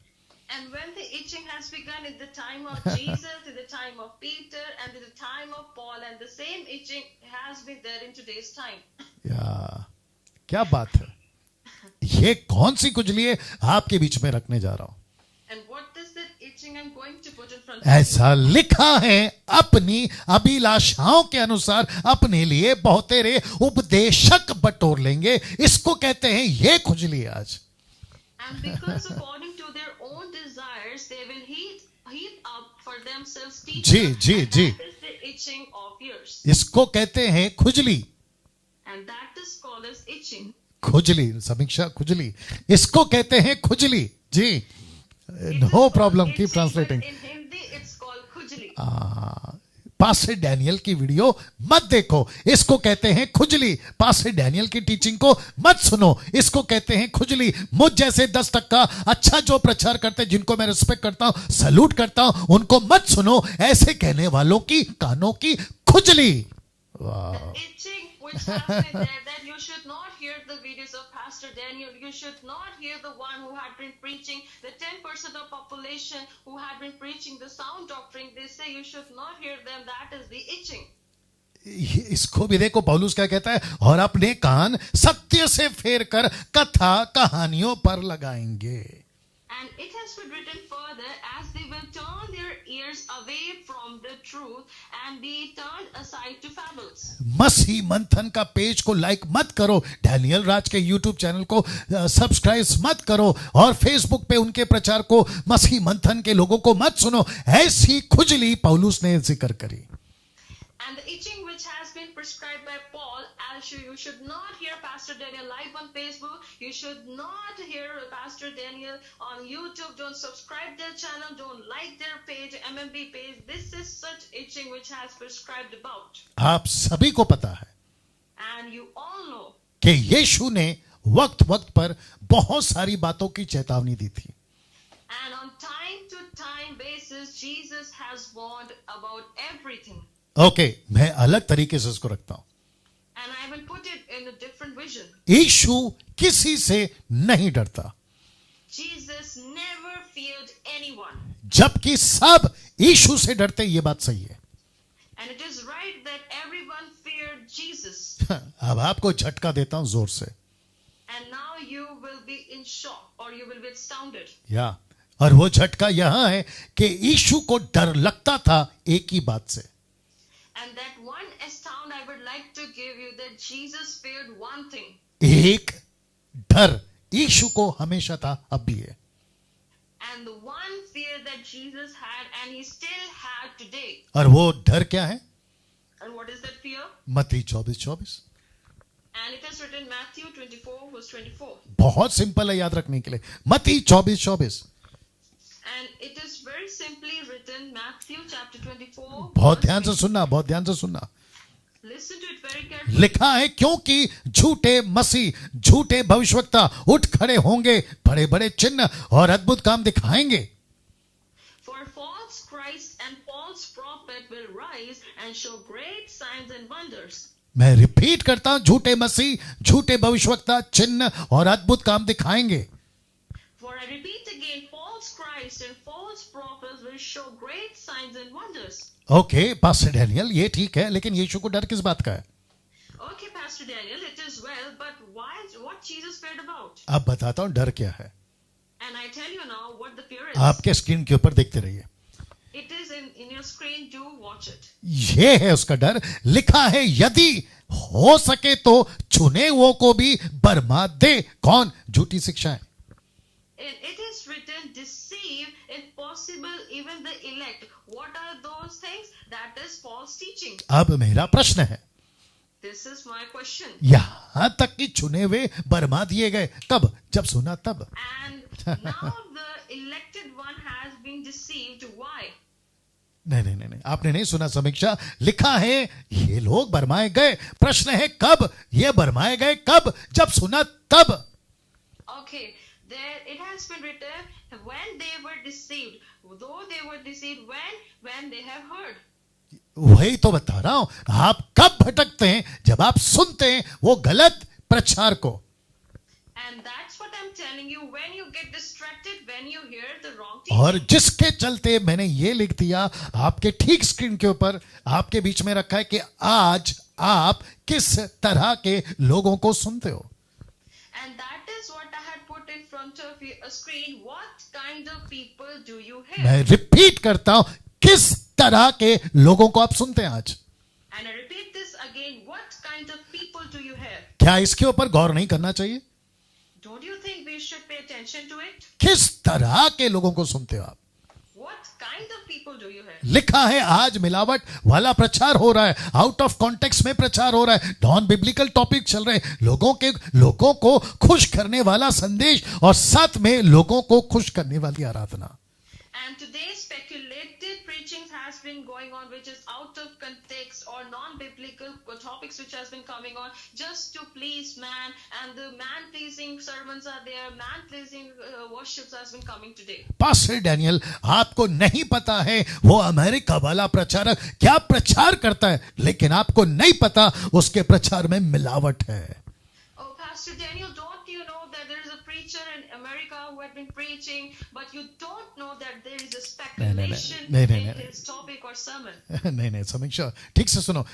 And when the itching has begun at the time of Jesus, at the time of Peter, and at the time of Paul, and the same itching has been there in today's time. या क्या बात है? ये कौन सी खुजली है आपके बीच में रखने जा रहा हूं। And what is that itching I'm going to put in front of you? ऐसा लिखा है, अपनी अभिलाषाओं के अनुसार अपने लिए बहुतेरे उपदेशक बटोर लेंगे। इसको कहते हैं ये खुजली आज। And because according to their own desires, they will heap up for themselves teachers. Ji, and ji. that is the itching of ears. इसको कहते हैं खुजली। And that is called as itching. खुजली, समीक्षा खुजली, इसको कहते हैं खुजली। जी, It is no called problem, itching, keep but translating. in Hindi, it's called kujli. Pastor Daniel की वीडियो मत देखो, इसको कहते हैं खुजली। पास्टर डैनियल की टीचिंग को मत सुनो, इसको कहते हैं खुजली। मुझ जैसे 10% अच्छा जो प्रचार करते हैं, जिनको मैं रिस्पेक्ट करता हूं, सलूट करता हूं, उनको मत सुनो। ऐसे कहने वालों की कानों की खुजली। The itching which has been there, that you should not hear the videos of Pastor Daniel. You should not hear the one who had been preaching, the 10% of population who had been preaching the sound doctrine. They say you should not hear them. That is the itching. इसको भी देखो पौलुस क्या कहता है, और अपने कान सत्य से फेर कर कथा कहानियों पर लगाएंगे। And it has been written further, as they will turn their ears away from the truth and be turned aside to fables. मसीह मंथन का पेज को लाइक मत करो, डैनियल राज के यूट्यूब चैनल को सब्सक्राइब मत करो, और फेसबुक पे उनके प्रचार को, मसीह मंथन के लोगों को मत सुनो। ऐसी खुजली पौलुस ने जिक्र करी। And the itching which has been prescribed by Paul, you should not hear Pastor Daniel live on Facebook. You should not hear Pastor Daniel on YouTube. Don't subscribe their channel. Don't like their page, MMB page. This is such itching which has prescribed about. आप सभी को पता है And you all know. कि यीशु ने वक्त वक्त पर बहुत सारी बातों की चेतावनी दी थी। And on time to time basis, Jesus has warned about everything. Okay, मैं अलग तरीके से इसको रखता हूं। And I will put it in a different vision. यीशु किसी से नहीं डरता, Jesus never feared anyone. जबकि सब यीशु से डरते। ये बात सही है। And it is right that everyone feared Jesus. अब आपको झटका देता हूं जोर से। And now you will be in shock, or you will be astounded. या, और वो झटका यहां है कि यीशु को डर लगता था एक ही बात से। And that one astound I would like to give you, that Jesus feared one thing. एक डर यीशु को हमेशा था, अब भी है। And the one fear that Jesus had, and he still had today. और वो डर क्या है? And what is that fear? मत्ती 24:24। And it is written Matthew 24:24. बहुत सिंपल है याद रखने के लिए, मत्ती 24:24। And it is very simply written, Matthew chapter 24. बहुत ध्यान से सुनना, बहुत ध्यान से सुनना। Listen to it very carefully. लिखा है, क्योंकि झूठे मसीह, झूठे भविष्यवक्ता उठ खड़े होंगे, बड़े बड़े चिन्ह और अद्भुत काम दिखाएंगे। For false Christ and false prophet will rise and show great signs and wonders. मैं रिपीट करता हूं, झूठे मसीह, झूठे भविष्यवक्ता चिन्ह और अद्भुत काम दिखाएंगे। For I repeat again, false Christ and false prophets will show great signs and wonders. Okay, pastor Daniel, ये ठीक है, लेकिन यीशु को डर किस बात का है? Okay, Pastor Daniel, it is well, but what Jesus feared about? अब बताता हूं डर क्या है। And I tell you now what the fear is. आपके स्क्रीन के ऊपर देखते रहिए, It is in your screen. Do watch it. ये है उसका डर। लिखा है यदि हो सके तो चुने हुओं को भी बरमा दे। कौन? झूठी शिक्षाएं। It is written, deceive if possible even the elect. What are those things? That is false teaching. अब मेरा प्रश्न है, This is my question. यहां तक कि चुने हुए बरमा दिए गए, कब? जब सुना तब। And now the elected one has been deceived. Why? नहीं, आपने नहीं सुना समीक्षा। लिखा है ये लोग बरमाए गए। प्रश्न है कब? ये बरमाए गए कब? जब सुना तब। Okay, there it has been written when they were deceived. Though they were deceived when they have heard. वही तो बता रहा हूं। आप कब भटकते हैं? जब आप सुनते हैं वो गलत प्रचार को। And that's what I'm telling you. When you get distracted, when you hear the wrong और teaching. जिसके चलते मैंने ये लिख दिया आपके ठीक स्क्रीन के ऊपर, आपके बीच में रखा है कि आज आप किस तरह के लोगों को सुनते हो। And that is what I had put in front of you, a screen. What kind of people do you hear? मैं रिपीट करता हूं, किस तरह के लोगों को आप सुनते हैं आज। And I repeat this again. What kind of people do you hear? क्या इसके ऊपर गौर नहीं करना चाहिए? Don't you think we should pay attention to it? किस तरह के लोगों को सुनते हो आप? What kind of people do you hear? लिखा है आज मिलावट वाला प्रचार हो रहा है, आउट ऑफ कॉन्टेक्स्ट में प्रचार हो रहा है, नॉन बिब्लिकल टॉपिक चल रहे हैं, लोगों को खुश करने वाला संदेश और साथ में लोगों को खुश करने वाली आराधना। And today speculated preaching has been going on which is out of context or non-biblical topics which has been coming on just to please man, and the man-pleasing sermons are there, man-pleasing worships has been coming today. Pastor Daniel, आपको नहीं पता है वो America वाला प्रचारक क्या प्रचार करता है, लेकिन आपको नहीं पता उसके प्रचार में मिलावट है। Oh, Pastor Daniel, don't you know that there is a preacher in America who had been preaching, but you don't know that there is a speculation in his topic or sermon. नहीं समीक्षा, ठीक से सुनो।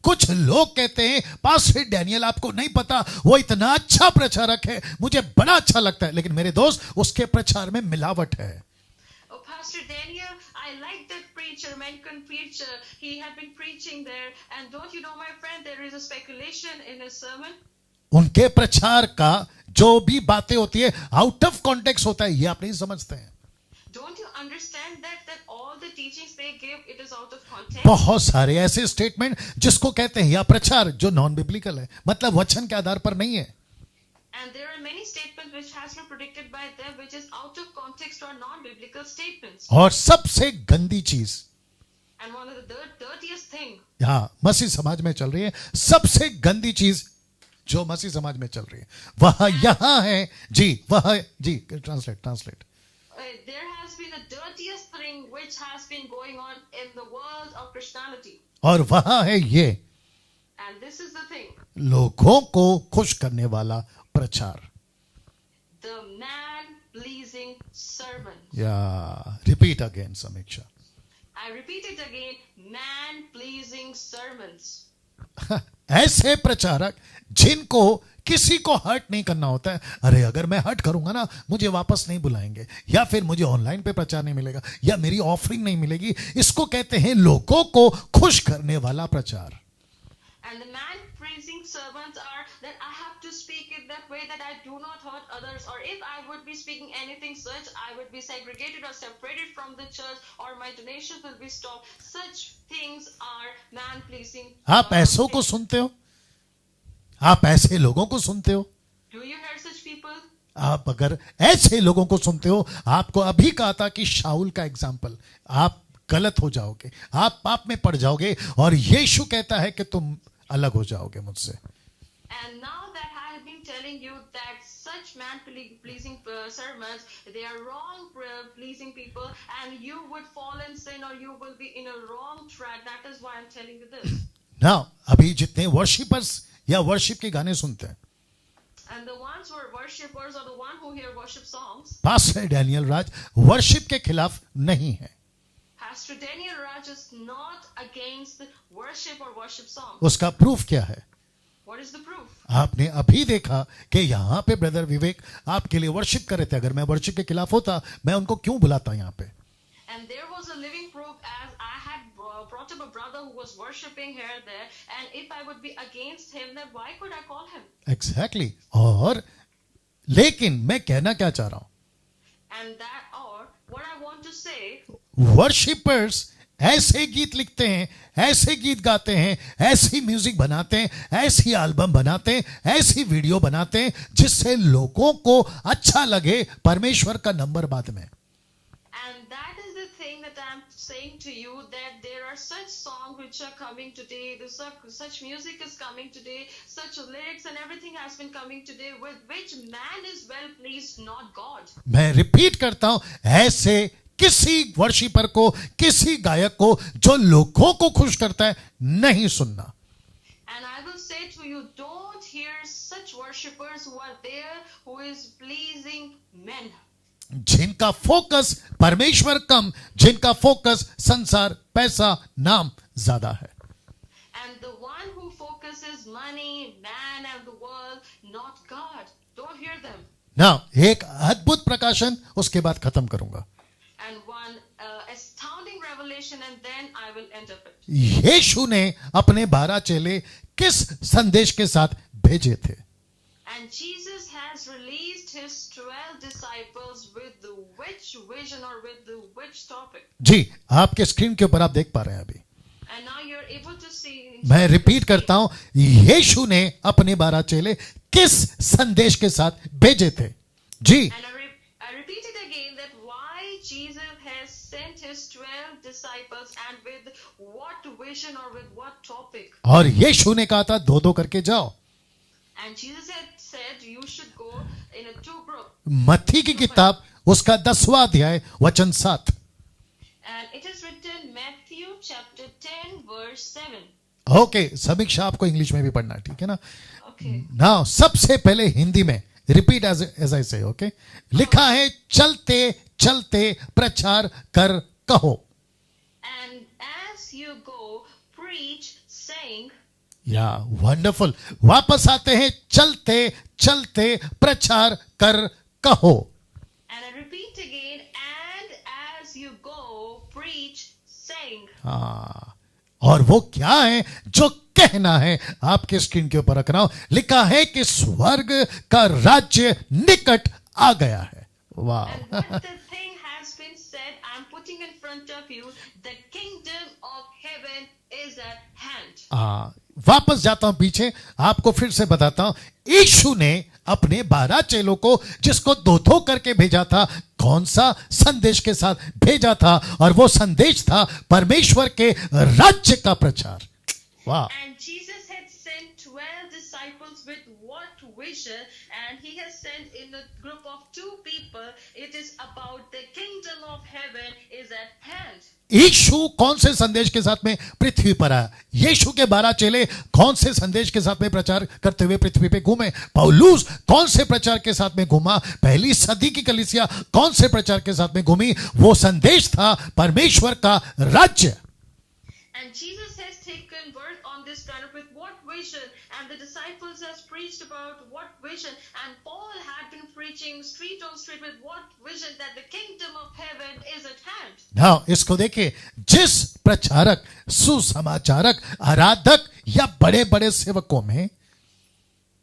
कुछ लोग कहते हैं pastor Daniel आपको नहीं पता वो इतना अच्छा प्रचारक है, मुझे बड़ा अच्छा लगता है, लेकिन मेरे दोस्त उसके प्रचार में मिलावट है। Oh, Pastor Daniel, I like that preacher, American preacher. He had been preaching there, and don't you know, my friend, there is a speculation in his sermon. उनके प्रचार का जो भी बातें होती है आउट ऑफ कॉन्टेक्स्ट होता है, ये आप नहीं समझते हैं। Don't you understand that all the teachings they give, it is out of context? बहुत सारे ऐसे स्टेटमेंट जिसको कहते हैं या प्रचार जो नॉन बिब्लिकल है, मतलब वचन के आधार पर नहीं है। And there are many statements which has been predicted by them which is out of context or non-biblical statements. और सबसे गंदी चीज, And one of the dirtiest thing, हाँ मसीह समाज में चल रही है, सबसे गंदी चीज जो मसीह समाज में चल रही है वह यहां है जी, वह जी translate there has been the dirtiest thing which has been going on in the world of Christianity. और वह है ये And this is the thing. लोगों को खुश करने वाला प्रचार। The man-pleasing sermon. या रिपीट अगेन समीक्षा। I repeat it again, man-pleasing sermons. ऐसे प्रचारक जिनको किसी को हर्ट नहीं करना होता है। अरे अगर मैं हर्ट करूंगा ना मुझे वापस नहीं बुलाएंगे, या फिर मुझे ऑनलाइन पे प्रचार नहीं मिलेगा, या मेरी ऑफरिंग नहीं मिलेगी। इसको कहते हैं लोगों को खुश करने वाला प्रचार। And the man-pleasing servants are that I have to speak it that way that I do not hurt others, or if I would be speaking anything such, I would be segregated or separated from the church, or my donations will be stopped. Such things are man-pleasing. आप ऐसों को सुनते हो? आप ऐसे लोगों को सुनते हो? Do you hear such people? आप अगर ऐसे लोगों को सुनते हो, आपको अभी कहा था कि शाऊल का एग्जाम्पल, आप गलत हो जाओगे, आप पाप में पड़ जाओगे, और यीशु कहता है कि तुम अलग हो जाओगे मुझसे। And now that I have been telling you that such man-pleasing sermons, they are wrong-pleasing people, and you would fall in sin or you will be in a wrong track. That is why I'm telling you this. Now, अभी जितने worshippers या worship के गाने सुनते हैं, And the ones who are worshippers or the one who hear worship songs, pastor Daniel Raj worship के खिलाफ नहीं है। Pastor Daniel Raj is not against worship or worship songs. उसका प्रूफ क्या है? What is the proof? आपने अभी देखा कि यहाँ पे ब्रदर विवेक आपके लिए वर्शिप कर रहे थे. अगर मैं वर्शिप के खिलाफ होता, मैं उनको क्यों बुलाता यहाँ पे? And there was a living proof as I had brought up a brother who was worshipping here there. And if I would be against him, then why could I call him? Exactly. और लेकिन मैं कहना क्या चाह रहा हूं, And that, or what I want to say, worshippers ऐसे गीत लिखते हैं, ऐसे गीत गाते हैं, ऐसी म्यूजिक बनाते हैं, ऐसी एल्बम बनाते हैं, ऐसी वीडियो बनाते हैं जिससे लोगों को अच्छा लगे, परमेश्वर का नंबर बाद में. and that is the thing that I'm saying to you, that there are such songs which are coming today, such music is coming today, such lyrics and everything has been coming today with which man is well pleased, not God. मैं repeat करता हूं, ऐसे किसी worshipper को, किसी गायक को जो लोगों को खुश करता है, नहीं सुनना. And I will say to you, don't hear such worshippers who are there who is pleasing men. जिनका फोकस परमेश्वर कम, जिनका फोकस संसार, पैसा, नाम ज्यादा है. And the one who focuses money, man and the world, not God. Don't hear them. ना एक अद्भुत प्रकाशन, उसके बाद खत्म करूंगा. And one astounding revelation, and then I will end up it. यीशु ने अपने 12 चेले किस संदेश के साथ भेजे थे? And Jesus has released his 12 disciples with the which vision or with the which topic. जी, आपके स्क्रीन के ऊपर आप देख पा रहे हैं अभी. And now you're able to see. मैं रिपीट करता हूं, यीशु ने अपने 12 चेले किस संदेश के साथ भेजे थे? जी. And I repeat it again, that why Jesus has sent his 12 disciples and with what vision or with what topic. और यीशु ने कहा था 2-2 करके जाओ. And Jesus had said you should go in a 2 group. मत्ती की किताब उसका 10वां अध्याय वचन 7. And it is written Matthew chapter 10 verse 7. Okay, समीक्षा आपको इंग्लिश में भी पढ़ना, ठीक है ना? Okay. नाउ सबसे पहले हिंदी में रिपीट एज आई से. ओके, लिखा है चलते चलते प्रचार कर कहो. And as you go, preach, saying. या वंडरफुल. वापस आते हैं, चलते चलते प्रचार कर कहो. And I repeat again, and as you go, preach, saying. हाँ, और वो क्या है जो कहना है? आपके स्क्रीन के ऊपर रख रहा हूं, लिखा है कि स्वर्ग का राज्य निकट आ गया है. वाह. And what the thing has been said, I'm putting in front of you, the kingdom of heaven is at hand. वापस जाता हूं पीछे, आपको फिर से बताता हूं. यीशु ने अपने 12 चेलों को, जिसको 2-2 करके भेजा था, कौन सा संदेश के साथ भेजा था? और वो संदेश था परमेश्वर के राज्य का प्रचार. वाह. And Jesus had sent 12 disciples with what vision, and he has sent in a group of 2 people. It is about the kingdom of heaven is at hand. यीशु कौन से संदेश के साथ में पृथ्वी पर आया? यीशु के 12 चेले कौन से संदेश के साथ में प्रचार करते हुए पृथ्वी पे घूमे? पौलुस कौन से प्रचार के साथ में घूमा? पहली सदी की कलीसिया कौन से प्रचार के साथ में घूमी? वो संदेश था परमेश्वर का राज्य. And Jesus has taken birth on this planet with what vision, and the disciples has preached about what vision, and Paul had been preaching street on street with what vision, that the kingdom of heaven is at hand. हाँ, इसको देखिए. जिस प्रचारक, सुसमाचारक, आराधक या बड़े बड़े सेवकों में,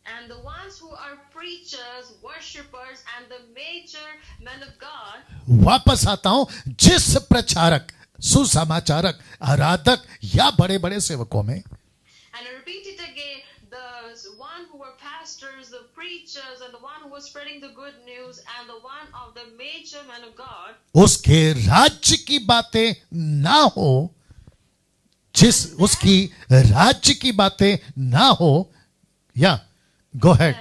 And the ones who are preachers, worshippers, and the major men of God. वापस आता हूं, जिस प्रचारक, सुसमाचारक, आराधक या बड़े बड़े सेवकों में, And I repeat it again, the one who were pastors, the preachers, and the one who was spreading the good news, and the one of the major men of God. उसके राज्य की बातें ना हो, जिस उसकी राज्य की बातें ना हो, या गो head.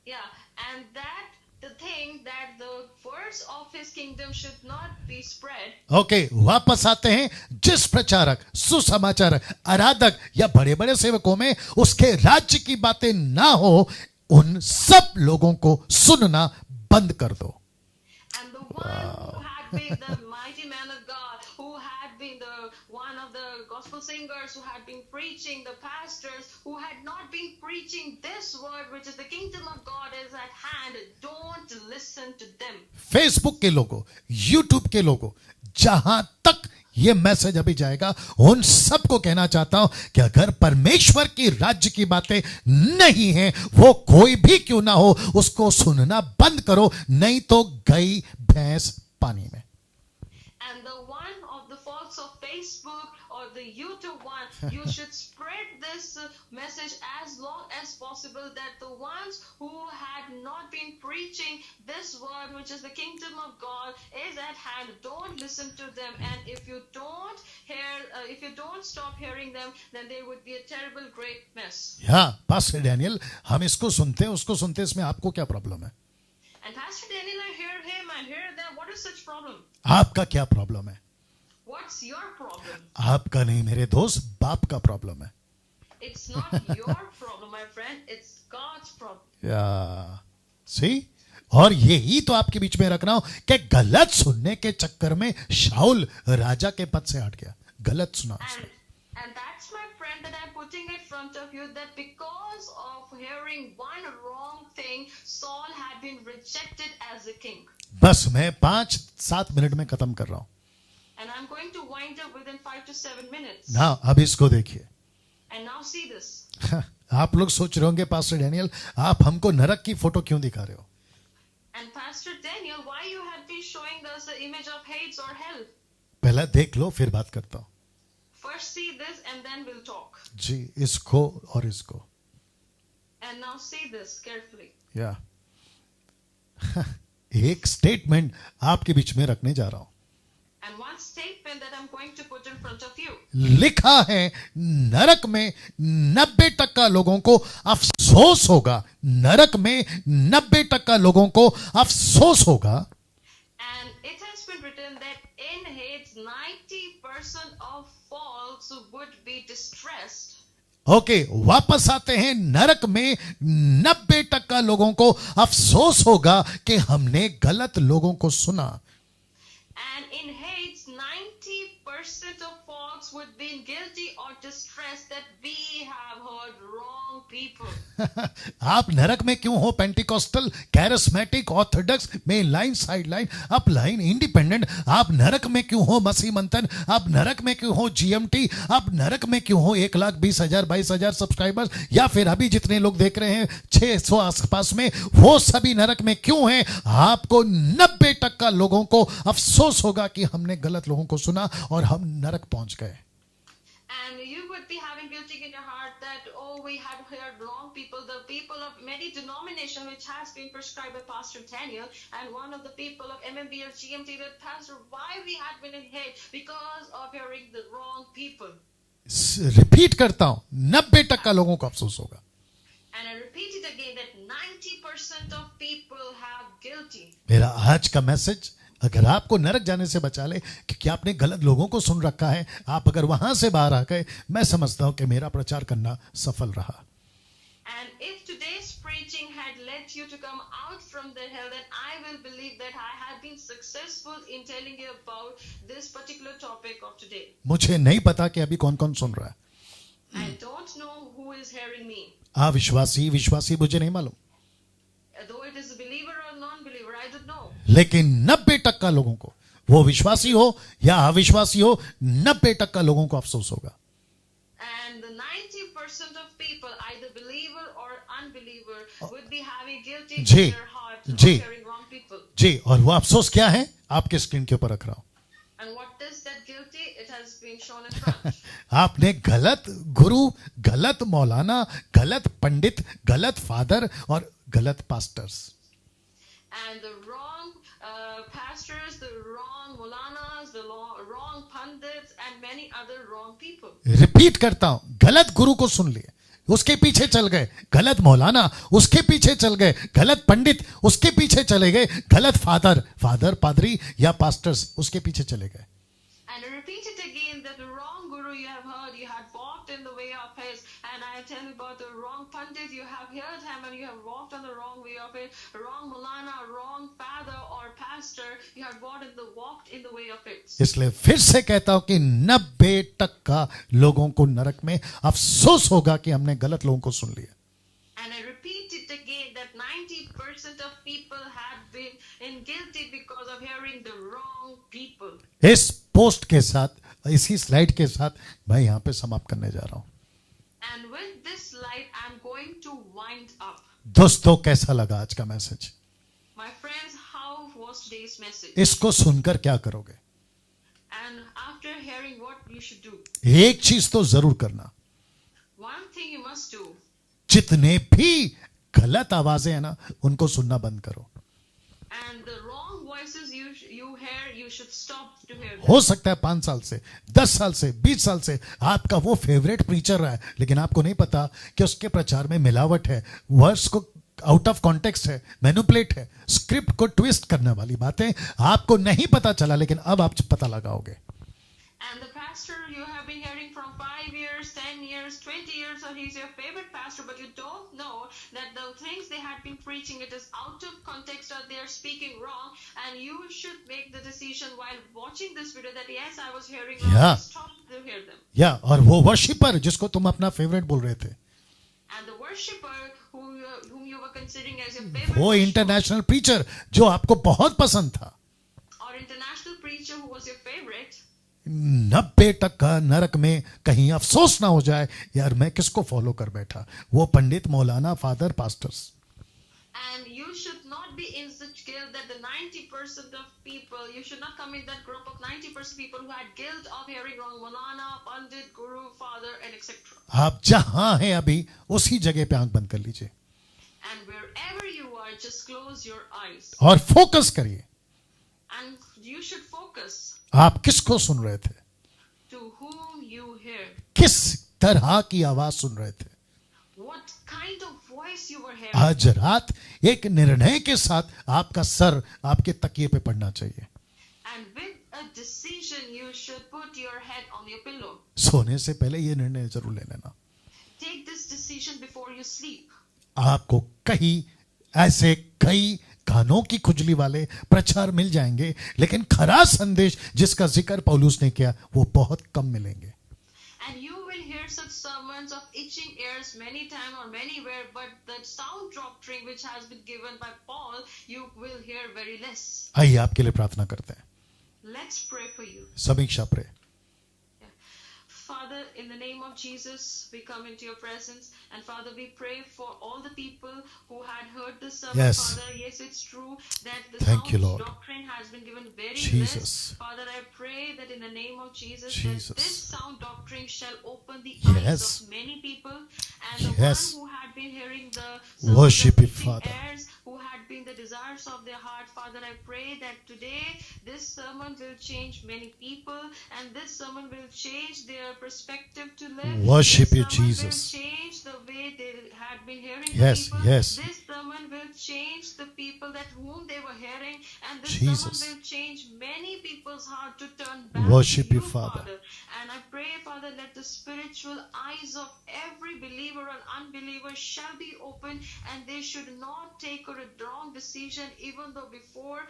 Yeah, and that the thing that the words of his kingdom should not be spread. Okay, वापस आते हैं. जिस प्रचारक, सुसमाचारक, आराधक या बड़े बड़े सेवकों में उसके राज्य की बातें ना हो, उन सब लोगों को सुनना बंद कर दो. And the one who had been the mighty man of God, who had had been one of the gospel singers who had been preaching, the pastors who had not been preaching this word, which is the kingdom of God is at hand, don't listen to them. Facebook के लोगों, YouTube के लोगों, जहां तक ये message अभी जाएगा, उन सबको कहना चाहता हूं कि अगर परमेश्वर की राज्य की बातें नहीं है, वो कोई भी क्यों ना हो, उसको सुनना बंद करो, नहीं तो गई भैंस पानी में. And the one of the faults of Facebook or the YouTube one, you should spread this message as long as possible, that the ones who had not been preaching this word, which is the kingdom of God, is at hand. Don't listen to them. And if you don't stop hearing them, then there would be a terrible, great mess. हाँ, pastor Daniel, हम इसको सुनते हैं, उसको सुनते हैं, इसमें आपको क्या प्रॉब्लम है? And Pastor Daniel, I hear him, I hear them. What is such problem? आपका क्या प्रॉब्लम है? What's your problem? आपका नहीं मेरे दोस्त, बाप का प्रॉब्लम है. It's not your problem, my friend. It's God's problem. या सी, और यही तो आपके बीच में रख रहा हूं कि गलत सुनने के चक्कर में शाऊल राजा के पद से हट गया. गलत सुना उसने. And that's my friend that I'm putting in front of you, that because of hearing one wrong thing, Saul had been rejected as a king. बस मैं 5-7 मिनट में खत्म कर रहा हूं. And I'm going to wind up within 5 to 7 minutes. ना अब इसको देखिए. And now see this. आप लोग सोच रहे होंगे पास्टर डैनियल, आप हमको नरक की फोटो क्यों दिखा रहे हो? And Pastor Daniel, why you have been showing us the image of Hades or hell? पहले देख लो, फिर बात करता हूं. First see this and then we'll talk. जी, इसको और इसको. And now see this carefully. या एक स्टेटमेंट आपके बीच में रखने जा रहा हूं. And one statement that I'm going to put in front of you. लिखा है, नरक में 90% लोगों को अफसोस होगा. नरक में 90% लोगों को अफसोस होगा. And it has been written that in Hades 90% of false would be distressed. Okay, वापस आते हैं. नरक में 90% लोगों को अफसोस होगा कि हमने गलत लोगों को सुना. And in Hades 90% of folks would be guilty or distressed that we have heard wrong people. आप नरक में क्यों हो? Pentecostal, charismatic, Orthodox, main line, side line, up line, independent. आप नरक में क्यों हो? मसीह मंथन. आप नरक में क्यों हो? जीएमटी. आप नरक में क्यों हो? 1,20,000 22,000 सब्सक्राइबर्स, या फिर अभी जितने लोग देख रहे हैं 600 आसपास में, वो सभी नरक में क्यों हैं? आपको 90% लोगों को अफसोस होगा कि हमने गलत लोगों को सुना और हम नरक पहुंच गए. And you would be having guilty in your heart that, oh, we have heard wrong people, the people of many denomination which has been prescribed by Pastor Daniel, and one of the people of MMBL GMT, that Pastor, why we had been in hate because of hearing the wrong people. Repeat करता हूं, 90% लोगों को अफसोस होगा. And I repeat it again that 90% of people have guilty. मेरा आज का message अगर आपको नरक जाने से बचा ले, क्योंकि आपने गलत लोगों को सुन रखा है, आप अगर वहां से बाहर आ गए, मैं समझता हूं कि मेरा प्रचार करना सफल रहा. And if today's preaching had led you to come out from the hell, then I will believe that I have been successful in telling you about this particular topic of today. मुझे नहीं पता कि अभी कौन कौन सुन रहा है. I don't know who is hearing me. अविश्वासी, विश्वासी, मुझे नहीं मालूम. Though it is a believer or non-believer, I don't know. लेकिन 90% लोगों को, वो विश्वासी हो या अविश्वासी हो, 90% लोगों को अफसोस होगा. And the 90% of people, either believer or unbeliever, would be having guilty ji, in their heart of ji. hearing wrong people. जी, और वो अफसोस क्या है? आपके स्क्रीन के ऊपर रख रहा हूं. And what is that guilty? It has been shown in front. आपने गलत गुरु, गलत मौलाना, गलत पंडित, गलत फादर और गलत pastors. And the wrong pastors, the wrong mulanas, the wrong pundits, and many other wrong people. Repeat करता हूं, गलत गुरु को सुन लिए, उसके पीछे चल गए. गलत मौलाना, उसके पीछे चल गए. गलत पंडित, उसके पीछे चले गए. गलत फादर, पादरी या पास्टर्स, उसके पीछे चले गए. And I repeat it again that the wrong guru you have heard, you had walked in the way of his. And I tell you about the wrong Pandit, you have heard him and you have walked on the wrong way of it. Wrong Malana, wrong father or pastor, you have walked in the way of it. इसलिए फिर से कहता हूं कि 90% लोगों को नरक में अफसोस होगा कि हमने गलत लोगों को सुन लिया. And I repeat it again that 90% of people had been guilty because of hearing the wrong people. इस पोस्ट के साथ, इसी स्लाइड के साथ मैं यहां पे समाप्त करने जा रहा हूं. And with this slide, I'm going to wind up. दोस्तों, कैसा लगा आज का message? My friends, how was today's message? इसको सुनकर क्या करोगे? And after hearing what you should do, एक चीज तो जरूर करना, one thing you must do. जितने भी गलत आवाजें हैं ना, उनको सुनना बंद करो. And the wrong voices you hear, you should stop to hear them. हो सकता है 5 साल से, 10 साल से, 20 साल से आपका वो फेवरेट प्रीचर रहा है, लेकिन आपको नहीं पता कि उसके प्रचार में मिलावट है, वर्ड्स को आउट ऑफ कॉन्टेक्स्ट है, मैनिपुलेट है, स्क्रिप्ट को ट्विस्ट करने वाली बातें आपको नहीं पता चला, लेकिन अब आप पता लगाओगे. And the pastor you have been hearing from 5 years, 10 years, 20 years, or he's your favorite pastor, but you don't know that the things they had been preaching, it is out of context or they are speaking wrong, and you should make the decision while watching this video that yes, I was hearing wrong, Yeah. stop to hear them. या और वो worshipper जिसको तुम अपना favourite बोल रहे थे, And the worshipper whom you were considering as your favorite वो worshiper, इंटरनेशनल प्रीचर जो आपको बहुत पसंद था, or international preacher who was your favorite, 90% नरक में कहीं अफसोस ना हो जाए, यार मैं किसको फॉलो कर बैठा, वो पंडित, मौलाना, father, pastors. and you should not be in such guilt that the 90% of people, you should not come in that group of 90% people who had guilt of hearing wrong Malana, Pandit, Guru, Father, and etc. आप जहां हैं अभी उसी जगह पे आंख बंद कर लीजिए And wherever you are, just close your eyes. और फोकस करिए. And you should focus आप किसको सुन रहे थे, to whom you hear. किस तरह की आवाज सुन रहे थे. What kind of voice you were hearing. आज रात एक निर्णय के साथ आपका सर आपके तकिए पे पड़ना चाहिए. And with a decision, you should put your head on your pillow. सोने से पहले ये निर्णय जरूर ले लेना. Take this decision before you sleep. आपको कहीं ऐसे कई कानों की खुजली वाले प्रचार मिल जाएंगे, लेकिन खरा संदेश जिसका जिक्र पौलुस ने किया वो बहुत कम मिलेंगे. And you will hear such sermons of itching ears many times or manywhere, but the sound doctrine which has been given by Paul, you will hear very less. आइए आपके लिए प्रार्थना करते हैं. Let's pray for you. समीक्षा pray. Father, in the name of Jesus, we come into your presence. And Father, we pray for all the people who had heard this sermon. Yes. Father, yes, it's true that the Thank you, sound Lord. doctrine has been given very Jesus. less. Father, I pray that in the name of Jesus, Jesus. that this sound doctrine shall open the Yes. eyes of many people. And the Yes. one who had been hearing the Worship you, itching Father. ears, who had been the desires of their heart, Father, I pray that today this sermon will change many people, and this sermon will change their perspective to live. Worship This you, sermon Jesus. will change the way they had been hearing Yes, the people. yes. This sermon will change the people that whom they were hearing, and this Jesus. sermon will change many people's heart to turn back Worship to you, Father. And I pray, Father, let the spiritual eyes of every believer and unbeliever shall be open, and they should not take a wrong decision, even though before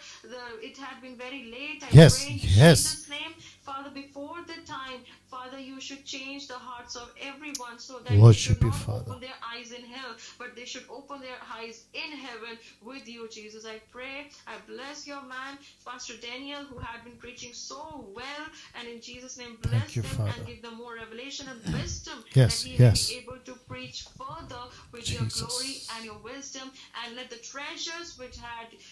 it had been very late. I Yes, pray in yes. Jesus' name, Father, before the time, Father, you should change the hearts of everyone so that they Worship should you, not Father. open their eyes in hell, but they should open their eyes in heaven with you, Jesus. I pray, I bless your man, Pastor Daniel, who had been preaching so well, and in Jesus' name, bless Thank you, them Father. and give them more revelation and wisdom, Yes, that he yes. will be able to preach further with your Jesus. glory and your wisdom, and let the treasures which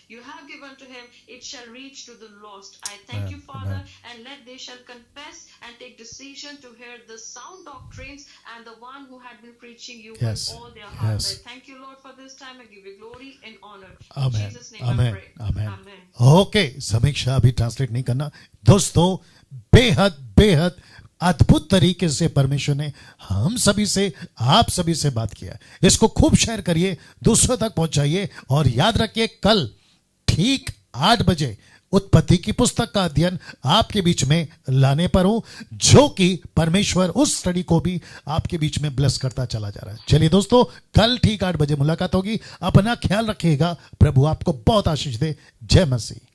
you have given to him, it shall reach to the lost. I thank Amen, you, Father, amen. and let they shall confess and take decision to hear the sound doctrines and the one who had been preaching you Yes, with all their hearts. yes. I thank you, Lord, for this time. I give you glory and honor. Amen. In Jesus' name I Amen. pray. Amen. Amen. Okay, समीक्षा अभी translate नहीं करना. दोस्तों, बेहद बेहद अद्भुत तरीके से परमेश्वर ने हम सभी से, आप सभी से बात किया. इसको खूब शेयर करिए, दूसरों तक पहुंचाइए, और याद रखिए कल ठीक 8 बजे उत्पत्ति की पुस्तक का अध्ययन आपके बीच में लाने पर हूं, जो कि परमेश्वर उस स्टडी को भी आपके बीच में ब्लेस करता चला जा रहा है। चलिए दोस्तों, कल ठीक 8 बजे मुलाकात होगी। अपना ख्याल रखिएगा। प्रभु आपको बहुत आशीष दे। जय मसीह।